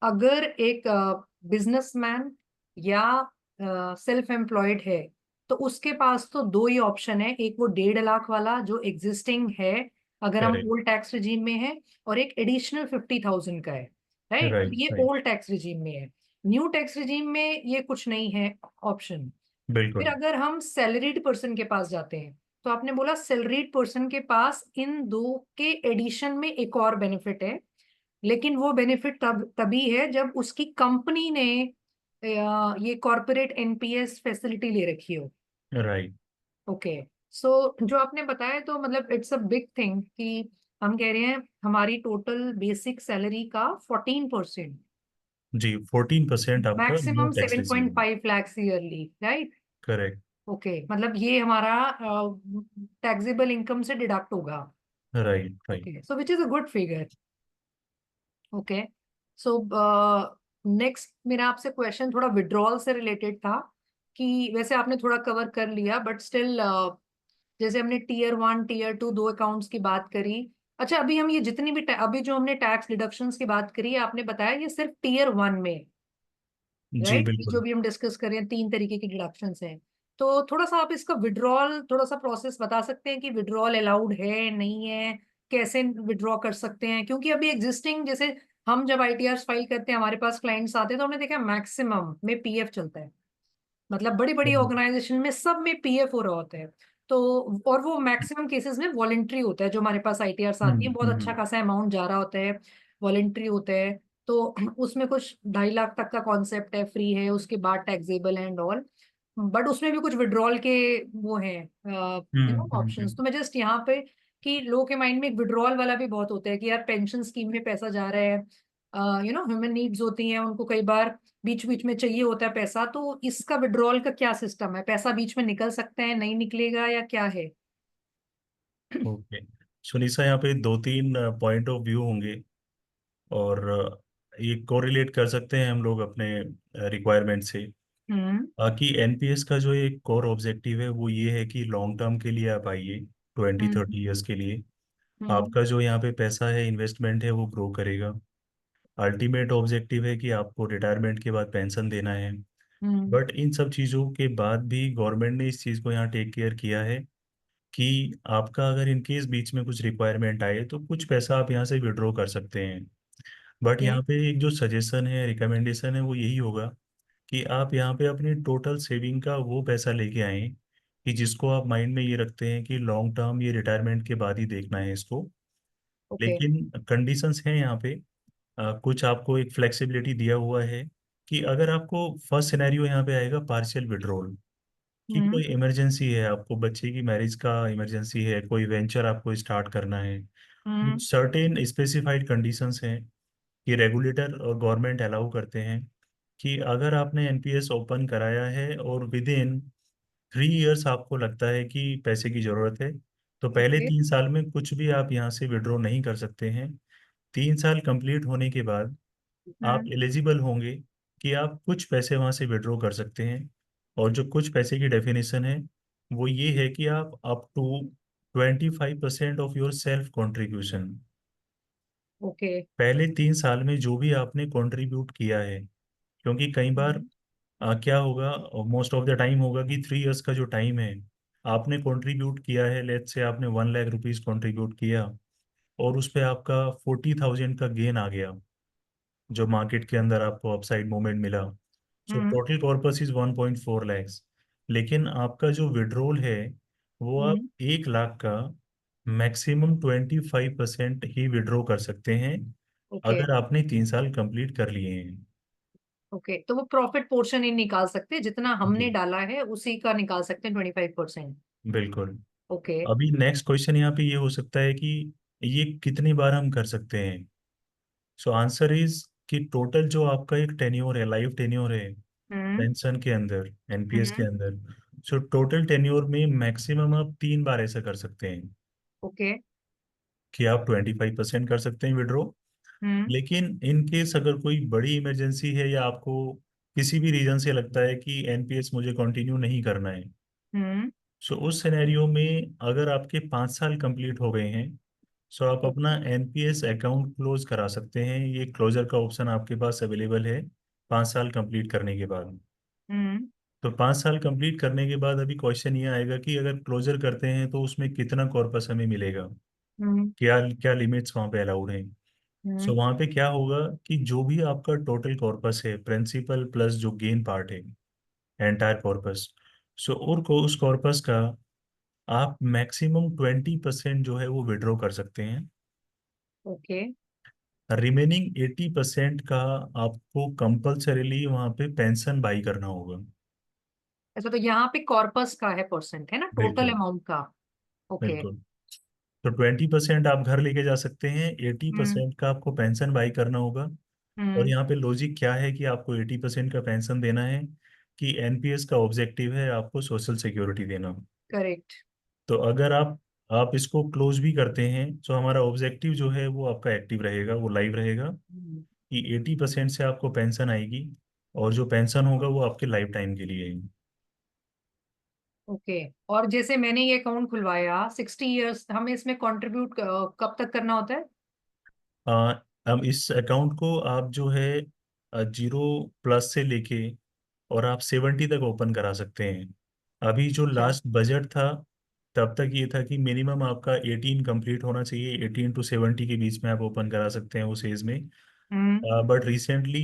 [SPEAKER 1] अगर एक बिजनेसमैन या सेल्फ एम्प्लॉयड है तो उसके पास तो दो ही ऑप्शन है, एक वो 1.5 लाख वाला जो एग्जिस्टिंग है अगर हम
[SPEAKER 2] करेक्ट।
[SPEAKER 1] ओल्ड टैक्स रिजीम में है, और एक एडिशनल 50,000 का है। राइट,
[SPEAKER 2] राइट
[SPEAKER 1] ये
[SPEAKER 2] राइट।
[SPEAKER 1] ओल्ड टैक्स रिजीम में है। न्यू टैक्स रिजीम में ये कुछ नहीं है ऑप्शन। फिर
[SPEAKER 2] बिल्कुल।
[SPEAKER 1] अगर हम सैलरीड पर्सन के पास जाते हैं, तो आपने बोला सैलरीड पर्सन के पास इन दो के एडिशन में एक और बेनिफिट है, लेकिन वो बेनिफिट तभी है जब उसकी कंपनी ने ये कॉर्पोरेट एनपीएस फैसिलिटी ले रखी हो।
[SPEAKER 2] राइट।
[SPEAKER 1] ओके, सो जो आपने बताया, तो मतलब इट्स अ बिग थिंग कि हम कह रहे हैं हमारी टोटल बेसिक सैलरी का 14%,
[SPEAKER 2] जी, 14% आपका no
[SPEAKER 1] maximum
[SPEAKER 2] tax
[SPEAKER 1] seven point
[SPEAKER 2] regime.
[SPEAKER 1] Five lakhs yearly, right?
[SPEAKER 2] Correct.
[SPEAKER 1] Okay, मतलब ये हमारा टैक्सेबल इनकम से डिडक्ट होगा।
[SPEAKER 2] Right right.
[SPEAKER 1] Okay, so which is a good figure. Okay, so next मेरा आपसे क्वेश्चन थोड़ा विड्रॉल से रिलेटेड था, कि वैसे आपने थोड़ा कवर कर लिया बट स्टिल, जैसे हमने टीयर 1 टीयर 2 दो अकाउंट्स की बात करी। अच्छा, अभी हम ये जितनी भी अभी जो हमने टैक्स डिडक्शंस की बात करी है, आपने बताया ये सिर्फ टीयर 1 में,
[SPEAKER 2] जी
[SPEAKER 1] राइट? जो
[SPEAKER 2] बिल्कुल।
[SPEAKER 1] भी हम डिस्कस कर रहे हैं, 3 तरीके की डिडक्शंस हैं। तो थोड़ा सा आप इसका विड्रॉल, थोड़ा सा प्रोसेस बता सकते हैं कि विड्रॉल अलाउड है नहीं है, कैसे विड्रॉ कर सकते हैं? क्योंकि अभी एग्जिस्टिंग, जैसे हम जब आईटीआर फाइल करते हैं, हमारे पास क्लाइंट्स आते हैं, तो हमने देखा मैक्सिमम में पीएफ चलता है। मतलब बड़ी बड़ी
[SPEAKER 2] हम्म
[SPEAKER 1] ऑर्गेनाइजेशन में सब में पीएफ हो रहा होता है। तो और वो मैक्सिमम केसेस में वॉलेंट्री होता है, जो हमारे पास आईटीआर आती है बहुत अच्छा
[SPEAKER 2] हम्म।
[SPEAKER 1] खासा अमाउंट जा रहा होता है, वॉलेंट्री होता है। तो उसमें कुछ 2.5 लाख तक का कॉन्सेप्ट है, फ्री है, उसके बाद टैक्सेबल एंड ऑल। बट उसमें भी कुछ विड्रॉल के वो हैं, ऑप्शंस।
[SPEAKER 2] हम्म।
[SPEAKER 1] तो मैं जस्ट यहाँ पे, कि लोगों के माइंड में एक विड्रॉल वाला भी बहुत होता है कि यार पेंशन स्कीम में पैसा जा रहा है, ह्यूमन नीड्स होती हैं उनको, कई बार बीच बीच में चाहिए होता है पैसा। तो इसका विड्रॉल का क्या सिस्टम है? पैसा बीच में निकल सकता है, नहीं निकलेगा, या क्या है?
[SPEAKER 2] ओके। सुनिशा, यहाँ पे 2-3 पॉइंट ऑफ व्यू होंगे और ये कोरिलेट कर सकते हैं हम लोग अपने रिक्वायरमेंट से।
[SPEAKER 1] हम्म।
[SPEAKER 2] कि एनपीएस का जो एक कोर ऑब्जेक्टिव है वो ये है कि लॉन्ग टर्म के लिए आप आइए, 20-30 ईयर्स के लिए।
[SPEAKER 1] हम्म।
[SPEAKER 2] आपका जो यहाँ पे पैसा है, इन्वेस्टमेंट है, वो ग्रो करेगा। अल्टीमेट ऑब्जेक्टिव है कि आपको रिटायरमेंट के बाद पेंशन देना है।
[SPEAKER 1] हम्म।
[SPEAKER 2] बट इन सब चीज़ों के बाद भी गवर्नमेंट ने इस चीज़ को यहाँ टेक केयर किया है कि आपका अगर इनकेस बीच में कुछ रिक्वायरमेंट आए तो कुछ पैसा आप यहाँ से विड्रॉ कर सकते हैं। But
[SPEAKER 1] okay.
[SPEAKER 2] यहाँ पे एक जो सजेशन है, रिकमेंडेशन है, वो यही होगा कि आप यहाँ पे अपनी टोटल सेविंग का वो पैसा लेके आएं कि जिसको आप माइंड में ये रखते हैं कि लॉन्ग टर्म ये रिटायरमेंट के बाद ही देखना है इसको।
[SPEAKER 1] ओके।
[SPEAKER 2] लेकिन कंडीशंस हैं यहाँ पे। कुछ आपको एक फ्लेक्सिबिलिटी दिया हुआ है कि अगर आपको फर्स्ट सिनेरियो यहाँ पे आएगा पार्शियल विड्रॉल, कि
[SPEAKER 1] हम्म।
[SPEAKER 2] कोई इमरजेंसी है, आपको बच्चे की मैरिज का इमरजेंसी है, कोई वेंचर आपको स्टार्ट करना है,
[SPEAKER 1] हम्म।
[SPEAKER 2] सर्टेन स्पेसिफाइड कंडीशंस हैं कि रेगुलेटर और गवर्नमेंट अलाउ करते हैं कि अगर आपने एनपीएस ओपन कराया है और विद इन 3 इयर्स आपको लगता है कि पैसे की ज़रूरत है, तो पहले
[SPEAKER 1] ओके।
[SPEAKER 2] 3 साल में कुछ भी आप यहाँ से विड्रॉ नहीं कर सकते हैं। 3 साल कंप्लीट होने के बाद आप
[SPEAKER 1] हम्म।
[SPEAKER 2] एलिजिबल होंगे कि आप कुछ पैसे वहाँ से विड्रॉ कर सकते हैं। और जो कुछ पैसे की डेफिनेशन है वो ये है कि आप up to 25% of your self contribution.
[SPEAKER 1] Okay.
[SPEAKER 2] पहले 3 साल में जो भी आपने कंट्रीब्यूट किया है, क्योंकि कई बार क्या होगा, मोस्ट ऑफ द टाइम होगा कि 3 इयर्स का जो टाइम है, आपने कंट्रीब्यूट किया है, लेट्स से आपने 1 लाख रुपीज कंट्रीब्यूट किया, और उस पे आपका 40,000 का गेन आ गया, जो मार्केट के अंदर आपको अपसाइड मूवमेंट मिला। सो
[SPEAKER 1] हम्म।
[SPEAKER 2] टोटल कॉर्पस इज 1.4 लैक्स, लेकिन आपका जो विड्रॉल है वो आप
[SPEAKER 1] हम्म।
[SPEAKER 2] 1 लाख का मैक्सिमम 25% ही विड्रॉ कर सकते हैं,
[SPEAKER 1] ओके।
[SPEAKER 2] अगर आपने 3 साल कंप्लीट कर लिए हैं।
[SPEAKER 1] ओके, तो वो प्रॉफिट पोर्शन ही निकाल सकते हैं, जितना हमने
[SPEAKER 2] जी
[SPEAKER 1] डाला है उसी का निकाल सकते हैं 25%।
[SPEAKER 2] बिल्कुल।
[SPEAKER 1] ओके।
[SPEAKER 2] अभी नेक्स्ट क्वेश्चन यहाँ पे ये हो सकता है कि ये कितनी बार हम कर सकते हैं। सो आंसर इज कि टोटल जो आपका एक टेन्योर है, लाइफ टेन्योर है
[SPEAKER 1] हम्म।
[SPEAKER 2] पेंशन के अंदर, एनपीएस के
[SPEAKER 1] हम्म।
[SPEAKER 2] अंदर, सो टोटल टेन्योर में मैक्सिमम आप 3 बार ऐसा कर सकते हैं
[SPEAKER 1] ओके।
[SPEAKER 2] कि आप 25% कर सकते हैं विड्रॉ।
[SPEAKER 1] हम्म।
[SPEAKER 2] लेकिन इन केस अगर कोई बड़ी इमरजेंसी है, या आपको किसी भी रीजन से लगता है कि एनपीएस मुझे कंटिन्यू नहीं करना है,
[SPEAKER 1] हम्म।
[SPEAKER 2] सो उस सिनेरियो में अगर आपके 5 साल कंप्लीट हो गए हैं, सो आप अपना
[SPEAKER 1] ओके।
[SPEAKER 2] एनपीएस अकाउंट क्लोज करा सकते हैं। ये क्लोजर का ऑप्शन आपके पास अवेलेबल है 5 साल कंप्लीट करने के बाद।
[SPEAKER 1] हम्म।
[SPEAKER 2] तो 5 साल कंप्लीट करने के बाद अभी क्वेश्चन ये आएगा कि अगर क्लोजर करते हैं तो उसमें कितना कॉर्पस हमें मिलेगा,
[SPEAKER 1] हम्म।
[SPEAKER 2] क्या क्या लिमिट्स वहाँ पे अलाउड हैं। सो
[SPEAKER 1] हम्म।
[SPEAKER 2] वहाँ पे क्या होगा कि जो भी आपका टोटल कॉर्पस है, प्रिंसिपल प्लस जो गेन पार्ट है, एंटायर कॉर्पस, सो और को उस कॉर्पस का आप मैक्सिमम 20% जो है वो विड्रॉ कर सकते हैं।
[SPEAKER 1] ओके।
[SPEAKER 2] रिमेनिंग 80% का आपको कंपल्सरीली वहाँ पे पेंशन बाई करना होगा।
[SPEAKER 1] अच्छा, तो यहाँ पे कॉर्पस का है परसेंट, है ना, टोटल
[SPEAKER 2] बिल्कुल
[SPEAKER 1] अमाउंट का? ओके।
[SPEAKER 2] बिल्कुल। तो 20% आप घर लेके जा सकते हैं, एटी
[SPEAKER 1] हम्म।
[SPEAKER 2] परसेंट का आपको पेंशन बाई करना होगा। और
[SPEAKER 1] हम्म।
[SPEAKER 2] यहाँ पे लॉजिक क्या है कि आपको 80% का पेंशन देना है, कि एनपीएस का ऑब्जेक्टिव है आपको सोशल सिक्योरिटी देना।
[SPEAKER 1] करेक्ट।
[SPEAKER 2] तो अगर आप इसको क्लोज भी करते हैं, तो हमारा ऑब्जेक्टिव जो है वो आपका एक्टिव रहेगा, वो लाइव रहेगा, कि 80% से आपको पेंशन आएगी, और जो पेंशन होगा वो आपके लाइफ टाइम के लिए है।
[SPEAKER 1] ओके। और जैसे मैंने ये अकाउंट खुलवाया 60 इयर्स, हमें इसमें कंट्रीब्यूट कब तक करना होता है?
[SPEAKER 2] आ, अब इस अकाउंट को आप जो है 0+ से लेके और आप 70 तक ओपन करा सकते हैं। अभी जो
[SPEAKER 1] अच्छा।
[SPEAKER 2] लास्ट बजट था, तब तक ये था कि मिनिमम आपका 18 कंप्लीट होना चाहिए, 18 to 70 के बीच में आप ओपन करा सकते हैं उस एज में।
[SPEAKER 1] Hmm.
[SPEAKER 2] But recently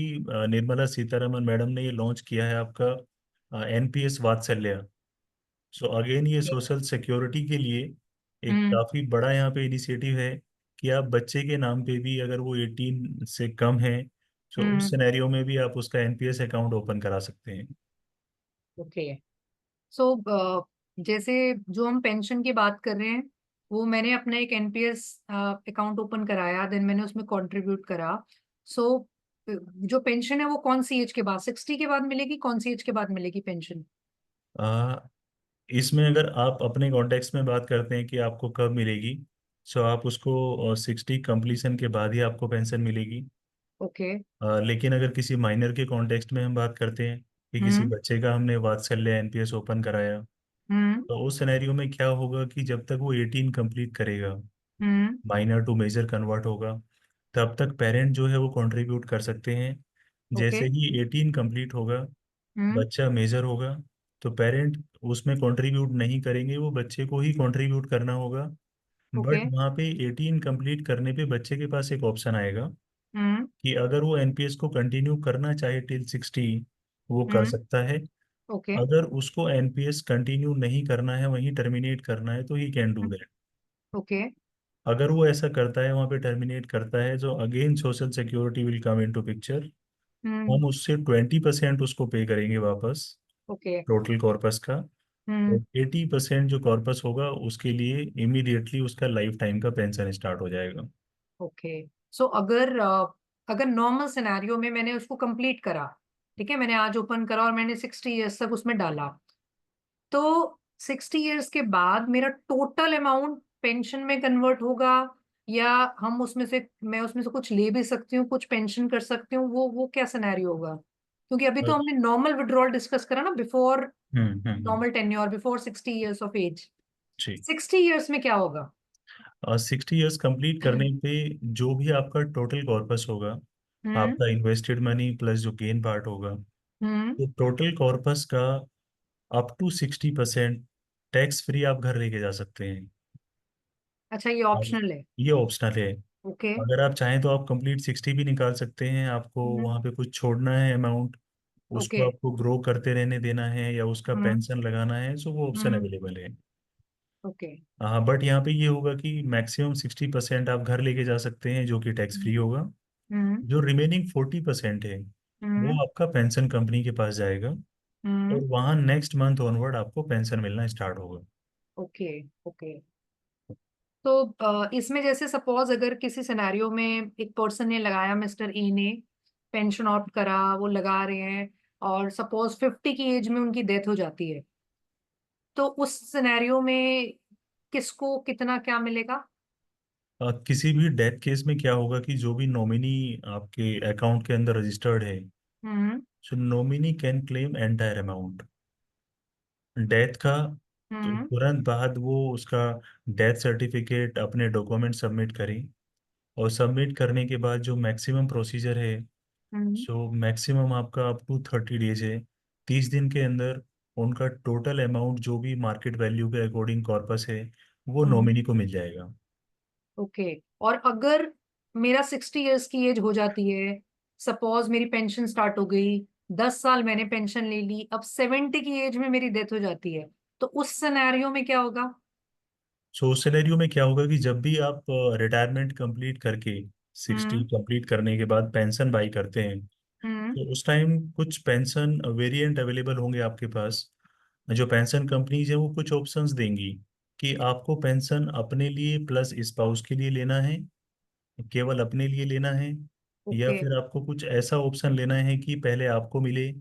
[SPEAKER 2] Nirmala Sitharaman madam ने ये लॉन्च किया है आपका एनपीएस वात्सल्य। सो अगेन ये सोशल सिक्योरिटी के लिए एक
[SPEAKER 1] हम्म।
[SPEAKER 2] काफ़ी बड़ा यहाँ पे इनिशिएटिव है, कि आप बच्चे के नाम पे भी अगर वो 18 से कम है, तो उस
[SPEAKER 1] हम्म।
[SPEAKER 2] सिनेरियो में भी आप उसका एनपीएस अकाउंट ओपन करा सकते हैं।
[SPEAKER 1] ओके। सो जैसे जो हम पेंशन की बात कर रहे हैं, वो मैंने अपना एक एनपीएस अकाउंट ओपन कराया, देन मैंने उसमें कंट्रीब्यूट करा। सो जो पेंशन है वो कौन सी एज के बाद, 60 के बाद मिलेगी? कौन सी एज के बाद मिलेगी पेंशन?
[SPEAKER 2] आ, इसमें अगर आप अपने कॉन्टेक्स्ट में बात करते हैं कि आपको कब मिलेगी, सो आप उसको 60 कंप्लीशन के बाद ही आपको पेंशन मिलेगी।
[SPEAKER 1] ओके।
[SPEAKER 2] लेकिन अगर किसी माइनर के कॉन्टेक्स्ट में हम बात करते हैं कि किसी
[SPEAKER 1] हम्म।
[SPEAKER 2] बच्चे का हमने वात्सल्य एनपीएस ओपन कराया,
[SPEAKER 1] हम्म।
[SPEAKER 2] तो उस सिनेरियो में क्या होगा कि जब तक वो 18 कंप्लीट करेगा,
[SPEAKER 1] हम्म।
[SPEAKER 2] माइनर टू मेजर कन्वर्ट होगा, तब तक पेरेंट जो है वो कंट्रीब्यूट कर सकते हैं।
[SPEAKER 1] ओके।
[SPEAKER 2] जैसे ही 18 कंप्लीट होगा,
[SPEAKER 1] हम्म।
[SPEAKER 2] बच्चा मेजर होगा, तो पेरेंट उसमें कंट्रीब्यूट नहीं करेंगे, वो बच्चे को ही कंट्रीब्यूट करना होगा।
[SPEAKER 1] ओके।
[SPEAKER 2] बट वहाँ पे 18 कंप्लीट करने पे बच्चे के पास एक ऑप्शन आएगा,
[SPEAKER 1] हम्म।
[SPEAKER 2] कि अगर वो एनपीएस को कंटिन्यू करना चाहे टिल 60, वो कर
[SPEAKER 1] हम्म।
[SPEAKER 2] सकता है।
[SPEAKER 1] ओके।
[SPEAKER 2] अगर उसको एनपीएस कंटिन्यू नहीं करना है, वहीं टर्मिनेट करना है, तो ही कैन डू दैट।
[SPEAKER 1] ओके।
[SPEAKER 2] अगर वो ऐसा करता है, वहाँ पे टर्मिनेट करता है, जो again social security will come into picture.
[SPEAKER 1] Hmm.
[SPEAKER 2] हम उससे 20% उसको पे करेंगे वापस,
[SPEAKER 1] ओके।
[SPEAKER 2] टोटल कॉर्पस का।
[SPEAKER 1] हम्म।
[SPEAKER 2] और 80% जो कॉर्पस होगा उसके लिए इमीडिएटली उसका लाइफ टाइम का पेंशन स्टार्ट हो जाएगा।
[SPEAKER 1] ओके। सो अगर अगर नॉर्मल सिनेरियो में मैंने उसको कंप्लीट करा, ठीक है, मैंने आज ओपन करा और मैंने 60 इयर्स तक उसमें डाला, तो 60 इयर्स के बाद मेरा टोटल अमाउंट पेंशन में कन्वर्ट होगा, या हम उसमें से, मैं उसमें से कुछ ले भी सकती हूँ, कुछ पेंशन कर सकती हूँ, वो क्या सिनेरियो होगा? क्योंकि अभी तो हमने नॉर्मल विड्रॉल डिस्कस करा ना, before
[SPEAKER 2] hmm hmm hmm,
[SPEAKER 1] normal tenure, before 60 years of age.
[SPEAKER 2] जी।
[SPEAKER 1] 60 इयर्स में क्या होगा?
[SPEAKER 2] 60 ईयर्स कंप्लीट करने पे जो भी आपका टोटल कॉर्पस होगा,
[SPEAKER 1] हम्म।
[SPEAKER 2] आपका इन्वेस्टेड मनी प्लस जो गेन पार्ट होगा,
[SPEAKER 1] हम्म।
[SPEAKER 2] तो टोटल कॉर्पस का अप टू 60% टैक्स फ्री आप घर लेके जा सकते हैं।
[SPEAKER 1] अच्छा, ये
[SPEAKER 2] अब
[SPEAKER 1] ऑप्शनल है?
[SPEAKER 2] ये ऑप्शनल है।
[SPEAKER 1] ओके।
[SPEAKER 2] अगर आप चाहें तो आप कंप्लीट 60 भी निकाल सकते हैं, आपको
[SPEAKER 1] हम्म।
[SPEAKER 2] वहाँ पे कुछ छोड़ना है अमाउंट,
[SPEAKER 1] ओके।
[SPEAKER 2] उसको आपको ग्रो करते रहने देना है या उसका
[SPEAKER 1] हम्म।
[SPEAKER 2] पेंशन लगाना है, सो वो ऑप्शन
[SPEAKER 1] हम्म।
[SPEAKER 2] अवेलेबल है।
[SPEAKER 1] ओके।
[SPEAKER 2] हाँ, बट यहाँ पे ये होगा कि मैक्सिमम 60% आप घर लेके जा सकते हैं जो कि टैक्स फ्री होगा।
[SPEAKER 1] हम्म।
[SPEAKER 2] जो रिमेनिंग 40% है वो
[SPEAKER 1] हम्म।
[SPEAKER 2] आपका पेंशन कंपनी के पास जाएगा,
[SPEAKER 1] हम्म।
[SPEAKER 2] और वहाँ नेक्स्ट मंथ ऑनवर्ड आपको पेंशन मिलना स्टार्ट होगा।
[SPEAKER 1] ओके। ओके। तो इसमें जैसे सपोज अगर किसी सिनेरियो में एक पर्सन ने लगाया, मिस्टर ई ने पेंशन ऑप्ट करा, वो लगा रहे हैं, और सपोज 50 की एज में उनकी डेथ हो जाती है, तो उस सिनेरियो में किसको कितना क्या मिलेगा?
[SPEAKER 2] किसी भी डेथ केस में क्या होगा कि जो भी नॉमिनी आपके अकाउंट के अंदर रजिस्टर्ड है,
[SPEAKER 1] hmm.
[SPEAKER 2] So nominee can claim entire amount death का। तो
[SPEAKER 1] हम्म।
[SPEAKER 2] तुरंत बाद वो उसका डेथ सर्टिफिकेट अपने डॉक्यूमेंट सबमिट करें, और सबमिट करने के बाद जो मैक्सिमम प्रोसीजर है,
[SPEAKER 1] हम्म।
[SPEAKER 2] सो मैक्सिमम आपका अप टू 30 डेज है। 30 दिन के अंदर उनका टोटल अमाउंट जो भी मार्केट वैल्यू के अकॉर्डिंग कॉर्पस है वो
[SPEAKER 1] हम्म।
[SPEAKER 2] नॉमिनी को मिल जाएगा।
[SPEAKER 1] ओके। और अगर मेरा 60 इयर्स की एज हो जाती है, सपोज मेरी पेंशन स्टार्ट हो गई, 10 साल मैंने पेंशन ले ली, अब 70 की एज में मेरी डेथ हो जाती है, तो उस सिनेरियो में क्या होगा?
[SPEAKER 2] सो उस सिनेरियो में क्या होगा कि जब भी आप रिटायरमेंट कंप्लीट करके 60
[SPEAKER 1] हम्म।
[SPEAKER 2] कंप्लीट करने के बाद पेंशन बाई करते हैं,
[SPEAKER 1] हम्म।
[SPEAKER 2] तो उस टाइम कुछ पेंशन वेरिएंट अवेलेबल होंगे आपके पास। जो पेंशन कंपनीज है वो कुछ ऑप्शंस देंगी कि आपको पेंशन अपने लिए प्लस स्पाउस के लिए लेना है, केवल अपने लिए लेना है, या
[SPEAKER 1] ओके।
[SPEAKER 2] फिर आपको कुछ ऐसा ऑप्शन लेना है कि पहले आपको मिले,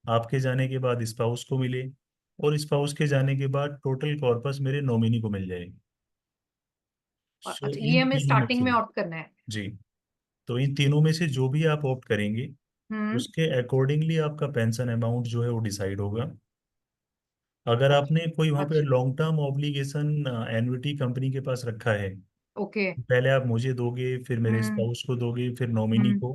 [SPEAKER 2] आपके जाने के बाद स्पाउस को मिले, और स्पाउस के जाने के बाद टोटल कॉर्पस मेरे नॉमिनी को मिल जाए। सो
[SPEAKER 1] अच्छा, ये
[SPEAKER 2] इन
[SPEAKER 1] हमें
[SPEAKER 2] तीनों में
[SPEAKER 1] स्टार्टिंग
[SPEAKER 2] से,
[SPEAKER 1] में ऑप्ट करना है?
[SPEAKER 2] जी, तो इन तीनों में से जो भी आप ऑप्ट करेंगे
[SPEAKER 1] हम्म।
[SPEAKER 2] उसके अकॉर्डिंगली आपका पेंशन अमाउंट जो है वो डिसाइड होगा। अगर
[SPEAKER 1] अच्छा।
[SPEAKER 2] आपने कोई वहाँ पे
[SPEAKER 1] अच्छा।
[SPEAKER 2] Long term obligation annuity company के पास रखा है,
[SPEAKER 1] ओके।
[SPEAKER 2] पहले आप मुझे दोगे फिर मेरे
[SPEAKER 1] हम्म।
[SPEAKER 2] स्पाउस को दोगे फिर नॉमिनी
[SPEAKER 1] हम्म।
[SPEAKER 2] को,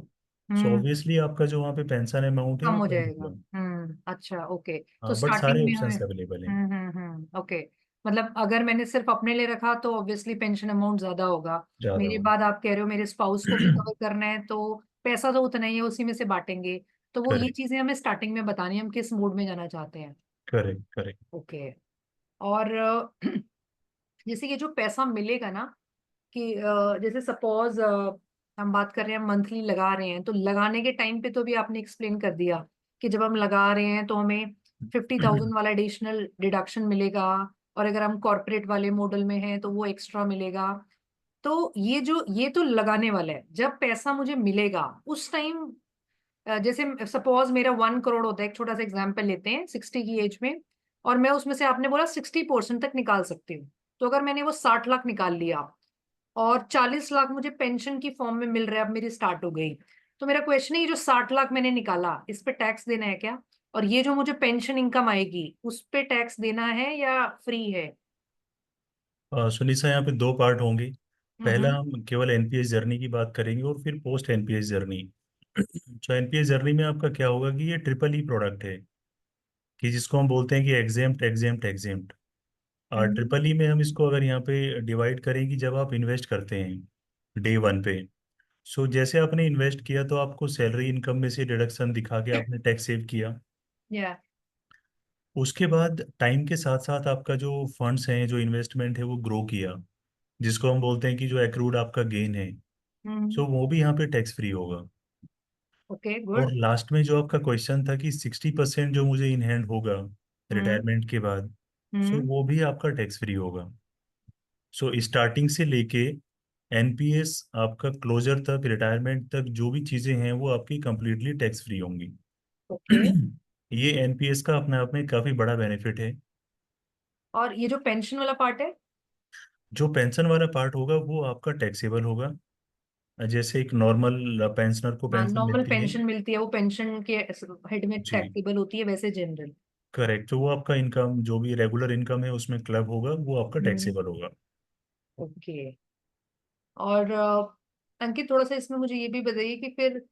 [SPEAKER 2] सो
[SPEAKER 1] हम्म।
[SPEAKER 2] ऑब्वियसली आपका जो वहाँ पे पेंशन अमाउंट है
[SPEAKER 1] कम
[SPEAKER 2] वो
[SPEAKER 1] हो
[SPEAKER 2] कम
[SPEAKER 1] जाएगा।
[SPEAKER 2] होगा।
[SPEAKER 1] अच्छा, ओके। तो
[SPEAKER 2] हाँ, बट सारे
[SPEAKER 1] स्टार्टिंग में हमें
[SPEAKER 2] ऑप्शंस अवेलेबल हैं।
[SPEAKER 1] ओके। मतलब अगर मैंने सिर्फ अपने लिए रखा तो ऑब्वियसली पेंशन अमाउंट ज्यादा होगा।
[SPEAKER 2] ज़्यादा
[SPEAKER 1] मेरे
[SPEAKER 2] हो।
[SPEAKER 1] बाद आप कह रहे हो मेरे स्पाउस को भी कवर करना है, तो पैसा तो उतना ही है, उसी में से बांटेंगे। तो वो ये
[SPEAKER 2] करेक्ट,
[SPEAKER 1] चीजें हमें स्टार्टिंग में बतानी है, हम किस मोड में जाना चाहते हैं।
[SPEAKER 2] Correct, correct.
[SPEAKER 1] ओके। और जैसे ये जो पैसा मिलेगा ना, कि जैसे सपोज हम बात कर रहे हैं, मंथली लगा रहे हैं, तो लगाने के टाइम पे तो भी आपने एक्सप्लेन कर दिया कि जब हम लगा रहे हैं तो हमें 50,000 वाला एडिशनल डिडक्शन मिलेगा, और अगर हम कॉर्पोरेट वाले मॉडल में हैं तो वो एक्स्ट्रा मिलेगा। तो ये तो लगाने वाला है, जब पैसा मुझे मिलेगा उस टाइम, जैसे सपोज मेरा 1 करोड़ होता है, एक छोटा सा एग्जाम्पल लेते हैं, 60 की एज में, और मैं उसमें से, आपने बोला 60% तक निकाल सकती हूँ, तो अगर मैंने वो 60 लाख निकाल लिया और 40 लाख मुझे पेंशन की फॉर्म में मिल रहा है, अब मेरी स्टार्ट हो गई, तो मेरा क्वेश्चन है, ये जो 60 लाख मैंने निकाला, इस पे टैक्स देना है क्या? और ये जो मुझे पेंशन इनकम आएगी उस पे टैक्स देना है या फ्री है?
[SPEAKER 2] सुनिशा, यहाँ पे दो पार्ट होंगे। पहला
[SPEAKER 1] हम्म।
[SPEAKER 2] हम केवल एनपीएस जर्नी की बात करेंगे और फिर पोस्ट एनपीएस जर्नी। तो एनपीएस जर्नी में आपका क्या होगा कि ये ट्रिपल ई प्रोडक्ट है, कि जिसको हम बोलते हैं कि एग्जेम्प्ट एग्जेम्प्ट एग्जेम्प्ट। और
[SPEAKER 1] हम्म।
[SPEAKER 2] ट्रिपल ई में हम इसको अगर यहाँ पे डिवाइड करें कि जब आप इन्वेस्ट करते हैं डे वन पे, सो जैसे आपने इन्वेस्ट किया तो आपको सैलरी इनकम में से डिडक्शन दिखा के आपने टैक्स सेव किया।
[SPEAKER 1] या।
[SPEAKER 2] उसके बाद टाइम के साथ साथ आपका जो फंड्स हैं, जो इन्वेस्टमेंट है वो ग्रो किया, जिसको हम बोलते हैं कि जो एक्रूड आपका गेन है,
[SPEAKER 1] हम्म।
[SPEAKER 2] सो वो भी यहाँ पे टैक्स फ्री होगा।
[SPEAKER 1] ओके,
[SPEAKER 2] और
[SPEAKER 1] गुड।
[SPEAKER 2] लास्ट में जो आपका क्वेश्चन था कि 60% जो मुझे इन हैंड होगा
[SPEAKER 1] हम्म।
[SPEAKER 2] रिटायरमेंट के बाद, सो
[SPEAKER 1] हम्म।
[SPEAKER 2] वो भी आपका टैक्स फ्री होगा। सो स्टार्टिंग से लेके एनपीएस आपका क्लोजर तक, रिटायरमेंट तक जो भी चीज़ें हैं वो आपकी कंप्लीटली टैक्स फ्री होंगी।
[SPEAKER 1] ओके।
[SPEAKER 2] ये एनपीएस का अपने आप में काफ़ी बड़ा बेनिफिट है।
[SPEAKER 1] और ये जो पेंशन वाला पार्ट है?
[SPEAKER 2] जो पेंशन वाला पार्ट होगा वो आपका टैक्सेबल होगा, जैसे एक नॉर्मल पेंशनर को
[SPEAKER 1] हाँ,
[SPEAKER 2] पेंशन
[SPEAKER 1] नॉर्मल
[SPEAKER 2] मिलती है।
[SPEAKER 1] पेंशन मिलती है, वो पेंशन के हेड में
[SPEAKER 2] जी,
[SPEAKER 1] टैक्सेबल होती है, वैसे जनरल।
[SPEAKER 2] करेक्ट। तो वो आपका इनकम जो भी रेगुलर इनकम है उसमें क्लब होगा, वो आपका
[SPEAKER 1] हम्म।
[SPEAKER 2] टैक्सेबल होगा।
[SPEAKER 1] ओके। और अंकित, थोड़ा सा इसमें मुझे ये भी बताइए कि फिर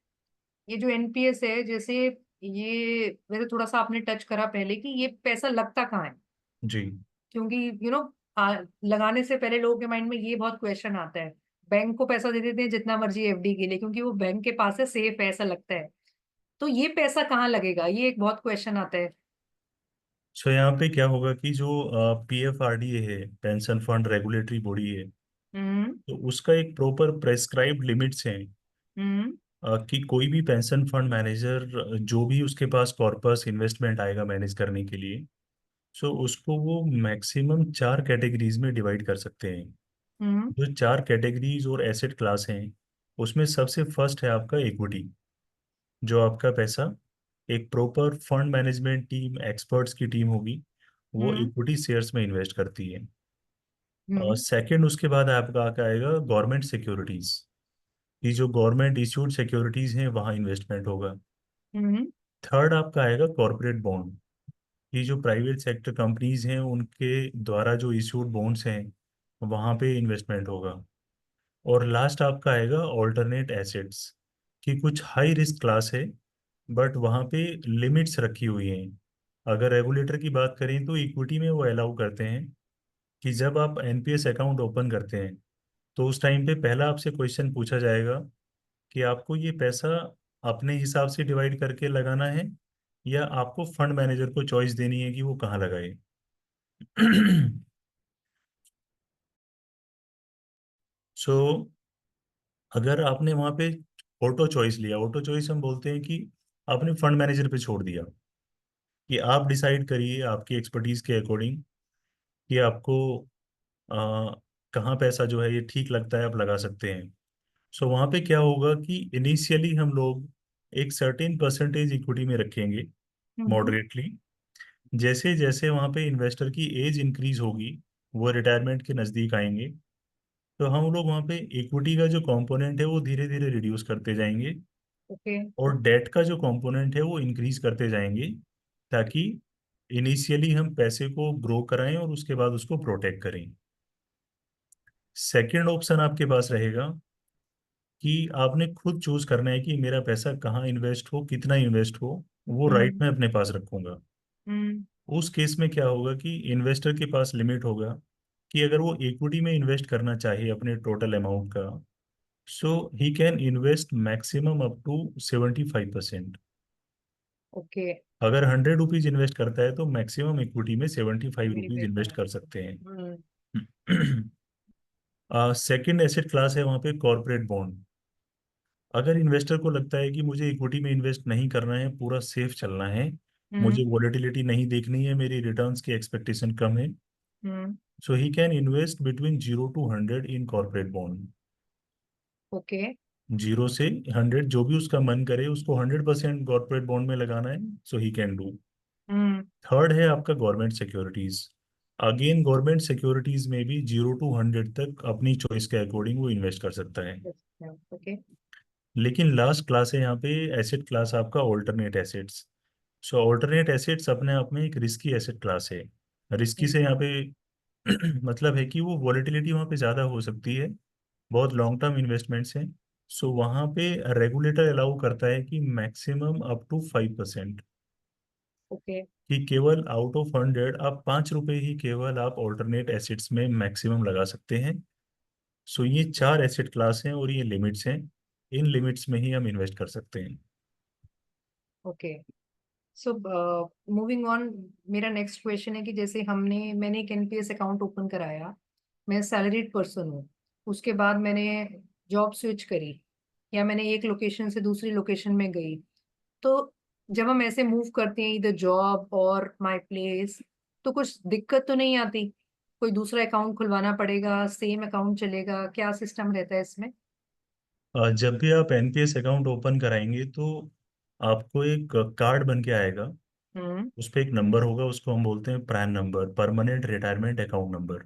[SPEAKER 1] ये जो एनपीएस है, जैसे ये वैसे थोड़ा सा आपने टच करा पहले कि ये पैसा लगता कहाँ है,
[SPEAKER 2] जी।
[SPEAKER 1] क्योंकि लगाने से पहले लोगों के माइंड में ये बहुत क्वेश्चन आता है। बैंक को पैसा दे देते हैं जितना मर्जी एफडी के लिए, क्योंकि वो बैंक के पास है, सेफ है ऐसा लगता है। तो ये पैसा कहाँ लगेगा, ये एक बहुत क्वेश्चन आता है।
[SPEAKER 2] सो यहाँ पे क्या होगा कि जो पीएफआरडीए है, पेंशन फंड रेगुलेटरी बॉडी है,
[SPEAKER 1] हम्म।
[SPEAKER 2] तो उसका एक प्रॉपर प्रेस्क्राइब्ड लिमिट्स हैं
[SPEAKER 1] हम्म।
[SPEAKER 2] कि कोई भी पेंशन फंड मैनेजर जो भी उसके पास कॉर्पस इन्वेस्टमेंट आएगा मैनेज करने के लिए, सो उसको वो मैक्सिमम 4 कैटेगरीज में डिवाइड कर सकते हैं।
[SPEAKER 1] हम्म।
[SPEAKER 2] जो 4 कैटेगरीज और एसेट क्लास हैं, उसमें सबसे फर्स्ट है आपका इक्विटी। जो आपका पैसा एक proper fund management team, experts की टीम होगी, वो
[SPEAKER 1] हम्म।
[SPEAKER 2] इक्विटी शेयर्स में इन्वेस्ट करती है। और
[SPEAKER 1] हम्म।
[SPEAKER 2] सेकंड उसके बाद आपका आके आएगा गवर्नमेंट सिक्योरिटीज, कि जो गवर्नमेंट इश्यूड सिक्योरिटीज हैं वहाँ इन्वेस्टमेंट होगा।
[SPEAKER 1] हम्म।
[SPEAKER 2] थर्ड आपका आएगा कॉरपोरेट बॉन्ड, कि जो प्राइवेट सेक्टर कंपनीज हैं उनके द्वारा जो इश्यूड बॉन्ड्स हैं वहाँ पे इन्वेस्टमेंट होगा। और लास्ट आपका आएगा ऑल्टरनेट एसेट्स, कि कुछ हाई रिस्क क्लास है बट वहाँ पे लिमिट्स रखी हुई हैं। अगर रेगुलेटर की बात करें तो इक्विटी में वो अलाउ करते हैं कि जब आप एनपीएस अकाउंट ओपन करते हैं तो उस टाइम पे पहला आपसे क्वेश्चन पूछा जाएगा कि आपको ये पैसा अपने हिसाब से डिवाइड करके लगाना है या आपको फंड मैनेजर को चॉइस देनी है कि वो कहाँ लगाए। सो अगर आपने वहाँ पे ऑटो चॉइस लिया, ऑटो चॉइस हम बोलते हैं कि आपने फंड मैनेजर पे छोड़ दिया कि आप डिसाइड करिए आपकी एक्सपर्टीज के अकॉर्डिंग कि आपको आ, कहाँ पैसा जो है ये ठीक लगता है आप लगा सकते हैं। सो वहाँ पे क्या होगा कि इनिशियली हम लोग एक सर्टेन परसेंटेज इक्विटी में रखेंगे,
[SPEAKER 1] हम्म।
[SPEAKER 2] मॉडरेटली। जैसे जैसे वहाँ पे इन्वेस्टर की एज इंक्रीज होगी, वो रिटायरमेंट के नज़दीक आएंगे, तो हम लोग वहाँ पे इक्विटी का जो कंपोनेंट है वो धीरे धीरे रिड्यूस करते जाएंगे
[SPEAKER 1] ओके।
[SPEAKER 2] और डेट का जो कंपोनेंट है वो इंक्रीज करते जाएंगे, ताकि इनिशियली हम पैसे को ग्रो कराएं और उसके बाद उसको प्रोटेक्ट करें। सेकंड ऑप्शन आपके पास रहेगा कि आपने खुद चूज करना है कि मेरा पैसा कहाँ इन्वेस्ट हो, कितना इन्वेस्ट हो, वो राइट
[SPEAKER 1] हम्म।
[SPEAKER 2] मैं अपने पास रखूंगा।
[SPEAKER 1] हम्म।
[SPEAKER 2] उस केस में क्या होगा कि इन्वेस्टर के पास लिमिट होगा कि अगर वो इक्विटी में इन्वेस्ट करना चाहे अपने टोटल अमाउंट का, so he can invest maximum up to 75%।
[SPEAKER 1] Okay.
[SPEAKER 2] अगर 100 रुपीज इन्वेस्ट करता है तो मैक्सिमम इक्विटी में 75 रुपीज
[SPEAKER 1] वेरीफाई
[SPEAKER 2] इन्वेस्ट
[SPEAKER 1] करा।
[SPEAKER 2] कर सकते
[SPEAKER 1] हम्म।
[SPEAKER 2] हैं। सेकेंड एसेट क्लास है वहाँ पे कॉर्पोरेट बॉन्ड। अगर इन्वेस्टर को लगता है कि मुझे इक्विटी में इन्वेस्ट नहीं करना है, पूरा सेफ चलना है, मुझे
[SPEAKER 1] हम्म।
[SPEAKER 2] वॉलेटिलिटी नहीं देखनी है, मेरी रिटर्न्स की एक्सपेक्टेशन कम है,
[SPEAKER 1] hmm.
[SPEAKER 2] So he can invest between 0 to 100 in corporate bond.
[SPEAKER 1] Okay.
[SPEAKER 2] 0 से 100 जो भी उसका मन करे, उसको 100% कॉर्पोरेट बॉन्ड में लगाना है, so he can do.
[SPEAKER 1] Hmm.
[SPEAKER 2] Third है आपका government securities. Again government securities में भी 0 to 100 तक अपनी चॉइस के अकॉर्डिंग वो इन्वेस्ट कर सकता है।
[SPEAKER 1] ओके।
[SPEAKER 2] लेकिन लास्ट क्लास है यहाँ पे एसेट क्लास आपका ऑल्टरनेट एसेट्स। सो ऑल्टरनेट एसेट्स अपने आप में एक रिस्की एसेट क्लास है। रिस्की से यहाँ पे मतलब है कि वो वॉलेटिलिटी वहाँ पे ज़्यादा हो सकती है, बहुत लॉन्ग टर्म इन्वेस्टमेंट्स हैं। सो वहाँ पे रेगुलेटर अलाउ करता है कि मैक्सिमम अप टू 5%,
[SPEAKER 1] ओके।
[SPEAKER 2] कि केवल आउट ऑफ 100 आप 5 रुपए ही केवल आप ऑल्टरनेट एसेट्स में मैक्सिमम लगा सकते हैं। सो ये 4 एसेट क्लास हैं और ये लिमिट्स हैं, इन लिमिट्स में ही हम इन्वेस्ट कर सकते हैं।
[SPEAKER 1] ओके। सो मूविंग ऑन, मेरा नेक्स्ट क्वेश्चन है कि जैसे मैंने एक एनपीएस अकाउंट ओपन कराया, मैं सैलरीड पर्सन हूँ, उसके बाद मैंने जॉब स्विच करी, या मैंने एक लोकेशन से दूसरी लोकेशन में गई, तो जब हम ऐसे मूव करते हैं इधर जॉब और माय प्लेस, तो कुछ दिक्कत तो नहीं आती? कोई दूसरा अकाउंट खुलवाना पड़ेगा, सेम अकाउंट चलेगा, क्या सिस्टम रहता है इसमें?
[SPEAKER 2] जब भी आप एनपीएस अकाउंट ओपन कराएंगे तो आपको एक कार्ड बन के आएगा।
[SPEAKER 1] हम्म।
[SPEAKER 2] उस पर एक नंबर होगा, उसको हम बोलते हैं pan number, permanent retirement account number.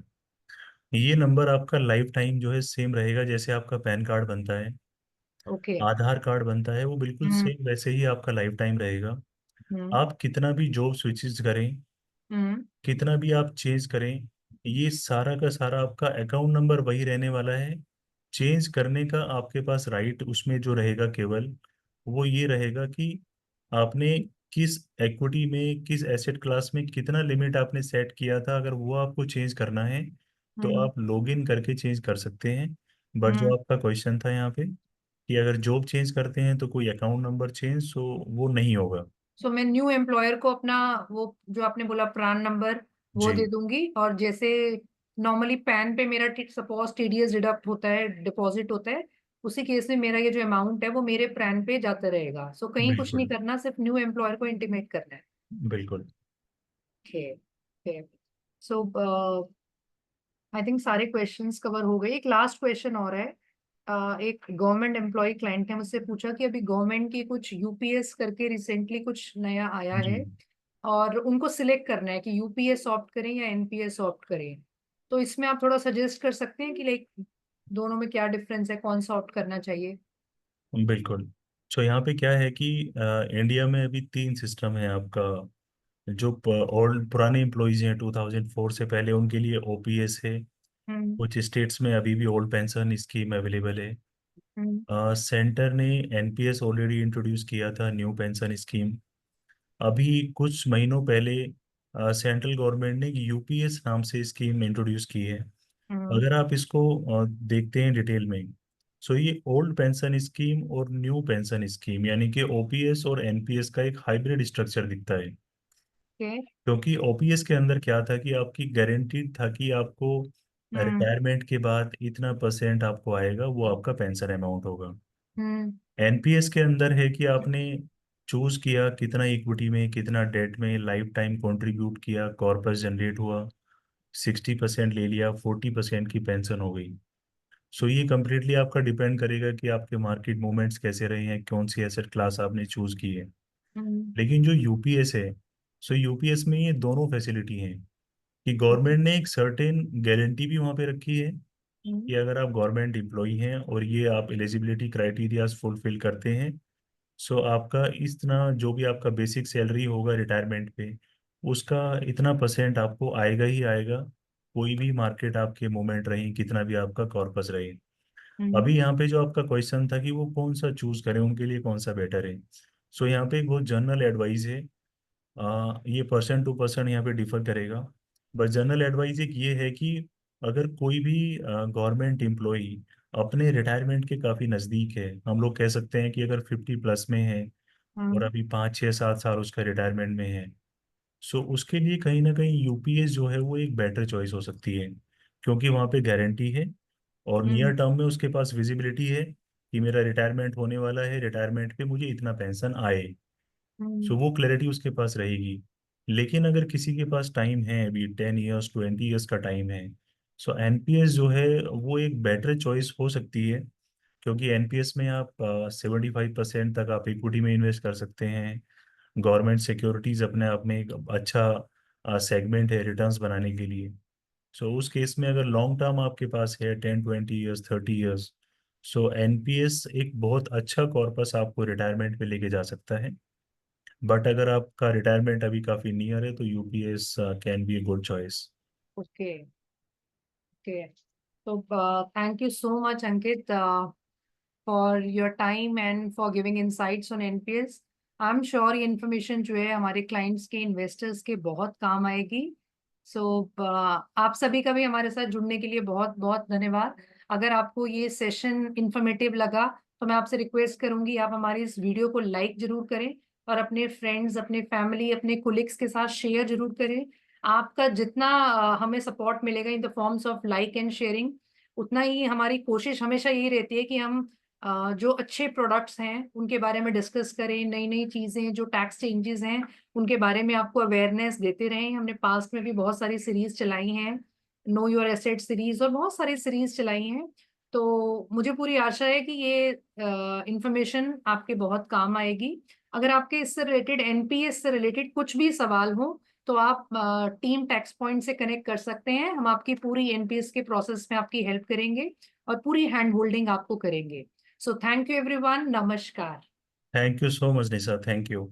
[SPEAKER 2] ये नंबर आपका लाइफ टाइम जो है सेम रहेगा, जैसे आपका पैन कार्ड बनता है,
[SPEAKER 1] ओके।
[SPEAKER 2] आधार कार्ड बनता है, वो बिल्कुल
[SPEAKER 1] हम्म।
[SPEAKER 2] सेम वैसे ही आपका लाइफ टाइम रहेगा।
[SPEAKER 1] हम्म।
[SPEAKER 2] आप कितना भी जॉब स्विचेस करें,
[SPEAKER 1] हम्म।
[SPEAKER 2] कितना भी आप चेंज करें, ये सारा का सारा आपका अकाउंट नंबर वही रहने वाला है, चेंज करने का आपके पास राइट उसमें जो रहेगा केवल वो ये रहेगा कि आपने किस इक्विटी में किस एसेट क्लास में कितना लिमिट आपने सेट किया था, अगर वो आपको चेंज करना है तो
[SPEAKER 1] हम्म
[SPEAKER 2] आप लॉग इन करके चेंज कर सकते हैं। बट जो
[SPEAKER 1] हम्म।
[SPEAKER 2] आपका क्वेश्चन था यहाँ पे कि अगर जॉब चेंज करते हैं तो कोई अकाउंट नंबर चेंज, तो वो नहीं होगा।
[SPEAKER 1] सो मैं न्यू एम्प्लॉयर को अपना वो जो आपने बोला प्रान नंबर वो दे
[SPEAKER 2] जी
[SPEAKER 1] दूंगी, और जैसे नॉर्मली पैन पे मेरा सपोज टीडीएस डिडक्ट होता है, डिपॉजिट होता है, उसी केस में मेरा ये जो अमाउंट है वो मेरे पैन पे जाता रहेगा। सो कहीं कुछ नहीं
[SPEAKER 2] बिल्कुल
[SPEAKER 1] करना, सिर्फ न्यू एम्प्लॉयर को इंटीमेट करना है।
[SPEAKER 2] बिल्कुल।
[SPEAKER 1] Okay okay. So I think सारे क्वेश्चंस कवर हो गए। एक लास्ट क्वेश्चन और है। एक गवर्नमेंट एम्प्लॉय क्लाइंट ने मुझसे पूछा कि अभी गवर्नमेंट की कुछ यूपीएस करके रिसेंटली कुछ नया आया
[SPEAKER 2] जी
[SPEAKER 1] है, और उनको सिलेक्ट करना है कि यूपीएस ऑप्ट करें या एनपीएस ऑप्ट करें। तो इसमें आप थोड़ा सजेस्ट कर सकते हैं कि लाइक दोनों में क्या डिफरेंस है, कौन सा ऑप्ट करना चाहिए?
[SPEAKER 2] बिल्कुल। तो यहाँ पे क्या है कि इंडिया में अभी तीन सिस्टम है आपका। जो ओल्ड पुराने एम्प्लॉयज हैं 2004 से पहले, उनके लिए ओपीएस है।
[SPEAKER 1] हम्म
[SPEAKER 2] कुछ स्टेट्स में अभी भी ओल्ड पेंशन स्कीम अवेलेबल है।
[SPEAKER 1] हम्म
[SPEAKER 2] सेंटर ने एनपीएस ऑलरेडी इंट्रोड्यूस किया था, न्यू पेंशन स्कीम। अभी कुछ महीनों पहले सेंट्रल गवर्नमेंट ने यूपीएस नाम से स्कीम इंट्रोड्यूस की है।
[SPEAKER 1] हम्म।
[SPEAKER 2] अगर आप इसको देखते हैं डिटेल में, सो ये ओल्ड पेंशन स्कीम और न्यू पेंशन स्कीम यानी कि ओपीएस और एनपीएस का एक हाइब्रिड स्ट्रक्चर दिखता है।
[SPEAKER 1] ओके।
[SPEAKER 2] क्योंकि ओपीएस के अंदर क्या था कि आपकी गारंटीड था कि आपको
[SPEAKER 1] हम्म
[SPEAKER 2] रिटायरमेंट के बाद इतना परसेंट आपको आएगा, वो आपका पेंशन अमाउंट होगा।
[SPEAKER 1] हम्म
[SPEAKER 2] एनपीएस के अंदर है कि आपने चूज किया कितना इक्विटी में कितना डेट में लाइफ टाइम कंट्रीब्यूट किया, कॉर्पस जनरेट हुआ, 60% ले लिया, 40% की पेंशन हो गई। सो ये कम्प्लीटली आपका डिपेंड करेगा कि आपके मार्केट मूवमेंट्स कैसे रहे हैं, कौन सी एसेट क्लास आपने चूज की है।
[SPEAKER 1] हम्म
[SPEAKER 2] लेकिन जो यूपीएस है, सो यूपीएस में ये दोनों फैसिलिटी हैं कि गवर्नमेंट ने एक सर्टेन गारंटी भी वहाँ पे रखी है
[SPEAKER 1] हम्म
[SPEAKER 2] कि अगर आप गवर्नमेंट एम्प्लॉई हैं और ये आप एलिजिबिलिटी क्राइटेरियाज फुलफिल करते हैं, सो आपका इतना जो भी आपका बेसिक सैलरी होगा रिटायरमेंट पे, उसका इतना परसेंट आपको आएगा ही आएगा, कोई भी मार्केट आपके मूवमेंट रहे, कितना भी आपका कॉर्पस रहे।
[SPEAKER 1] हम्म
[SPEAKER 2] अभी यहाँ पे जो आपका क्वेश्चन था कि वो कौन सा चूज करें, उनके लिए कौन सा बेटर है। सो यहाँ पे एक बहुत जनरल एडवाइस है। ये पर्सन टू पर्सन यहाँ पे डिफर करेगा। बट जनरल एडवाइस एक ये है कि अगर कोई भी गवर्नमेंट एम्प्लॉई अपने रिटायरमेंट के काफ़ी नज़दीक है, हम लोग कह सकते हैं कि अगर 50+ में है और
[SPEAKER 1] हम्म
[SPEAKER 2] अभी 5 6 7 साल उसका रिटायरमेंट में है, सो उसके लिए कहीं ना कहीं यूपीएस जो है वो एक बेटर चॉइस हो सकती है। क्योंकि वहाँ पे गारंटी है और नियर
[SPEAKER 1] हम्म
[SPEAKER 2] टर्म में उसके पास विजिबिलिटी है कि मेरा रिटायरमेंट होने वाला है, रिटायरमेंट पे मुझे इतना पेंशन आए।
[SPEAKER 1] हम्म
[SPEAKER 2] सो वो क्लैरिटी उसके पास रहेगी। लेकिन अगर किसी के पास टाइम है, अभी 10 इयर्स 20 इयर्स का टाइम है, सो एनपीएस जो है वो एक बेटर चॉइस हो सकती है। क्योंकि एनपीएस में आप 75% तक आप इक्विटी में इन्वेस्ट कर सकते हैं। गवर्नमेंट सिक्योरिटीज अपने आप में एक अच्छा सेगमेंट है रिटर्न्स बनाने के लिए। सो उस केस में अगर लॉन्ग टर्म आपके पास है 10 20 इयर्स 30 इयर्स, सो एनपीएस एक बहुत अच्छा कॉर्पस आपको रिटायरमेंट पे लेके जा सकता है। बट अगर आपका रिटायरमेंट अभी काफी नियर है तो UPS can be a good choice.
[SPEAKER 1] Okay okay. तो thank you so much, Ankit, for your time and for giving insights on NPS. I'm sure ये information जो है हमारे clients के, investors के बहुत काम आएगी. So आप सभी का भी हमारे साथ जुड़ने के लिए बहुत बहुत धन्यवाद. अगर आपको ये सेशन informative लगा तो मैं आपसे रिक्वेस्ट करूंगी आप हमारी इस वीडियो को लाइक जरूर करें, और अपने फ्रेंड्स, अपने फैमिली, अपने कोलिग्स के साथ शेयर जरूर करें. आपका जितना हमें सपोर्ट मिलेगा in the forms of like and sharing, उतना ही हमारी कोशिश हमेशा यही रहती है कि हम जो अच्छे प्रोडक्ट्स हैं उनके बारे में डिस्कस करें, नई नई चीजें जो टैक्स चेंजेस हैं उनके बारे में आपको अवेयरनेस देते रहें. हमने पास्ट में भी बहुत सारी सीरीज चलाई हैं, नो योर एसेट सीरीज और बहुत सारी सीरीज चलाई हैं. तो मुझे पूरी आशा है कि ये इंफॉर्मेशन आपके बहुत काम आएगी. अगर आपके इससे रिलेटेड, एनपीएस से रिलेटेड कुछ भी सवाल हो तो आप टीम टैक्स पॉइंट से कनेक्ट कर सकते हैं. हम आपकी पूरी एनपीएस के प्रोसेस में आपकी हेल्प करेंगे और पूरी हैंड होल्डिंग आपको करेंगे. So thank you everyone. नमस्कार.
[SPEAKER 2] Thank you so much Nisha, thank you.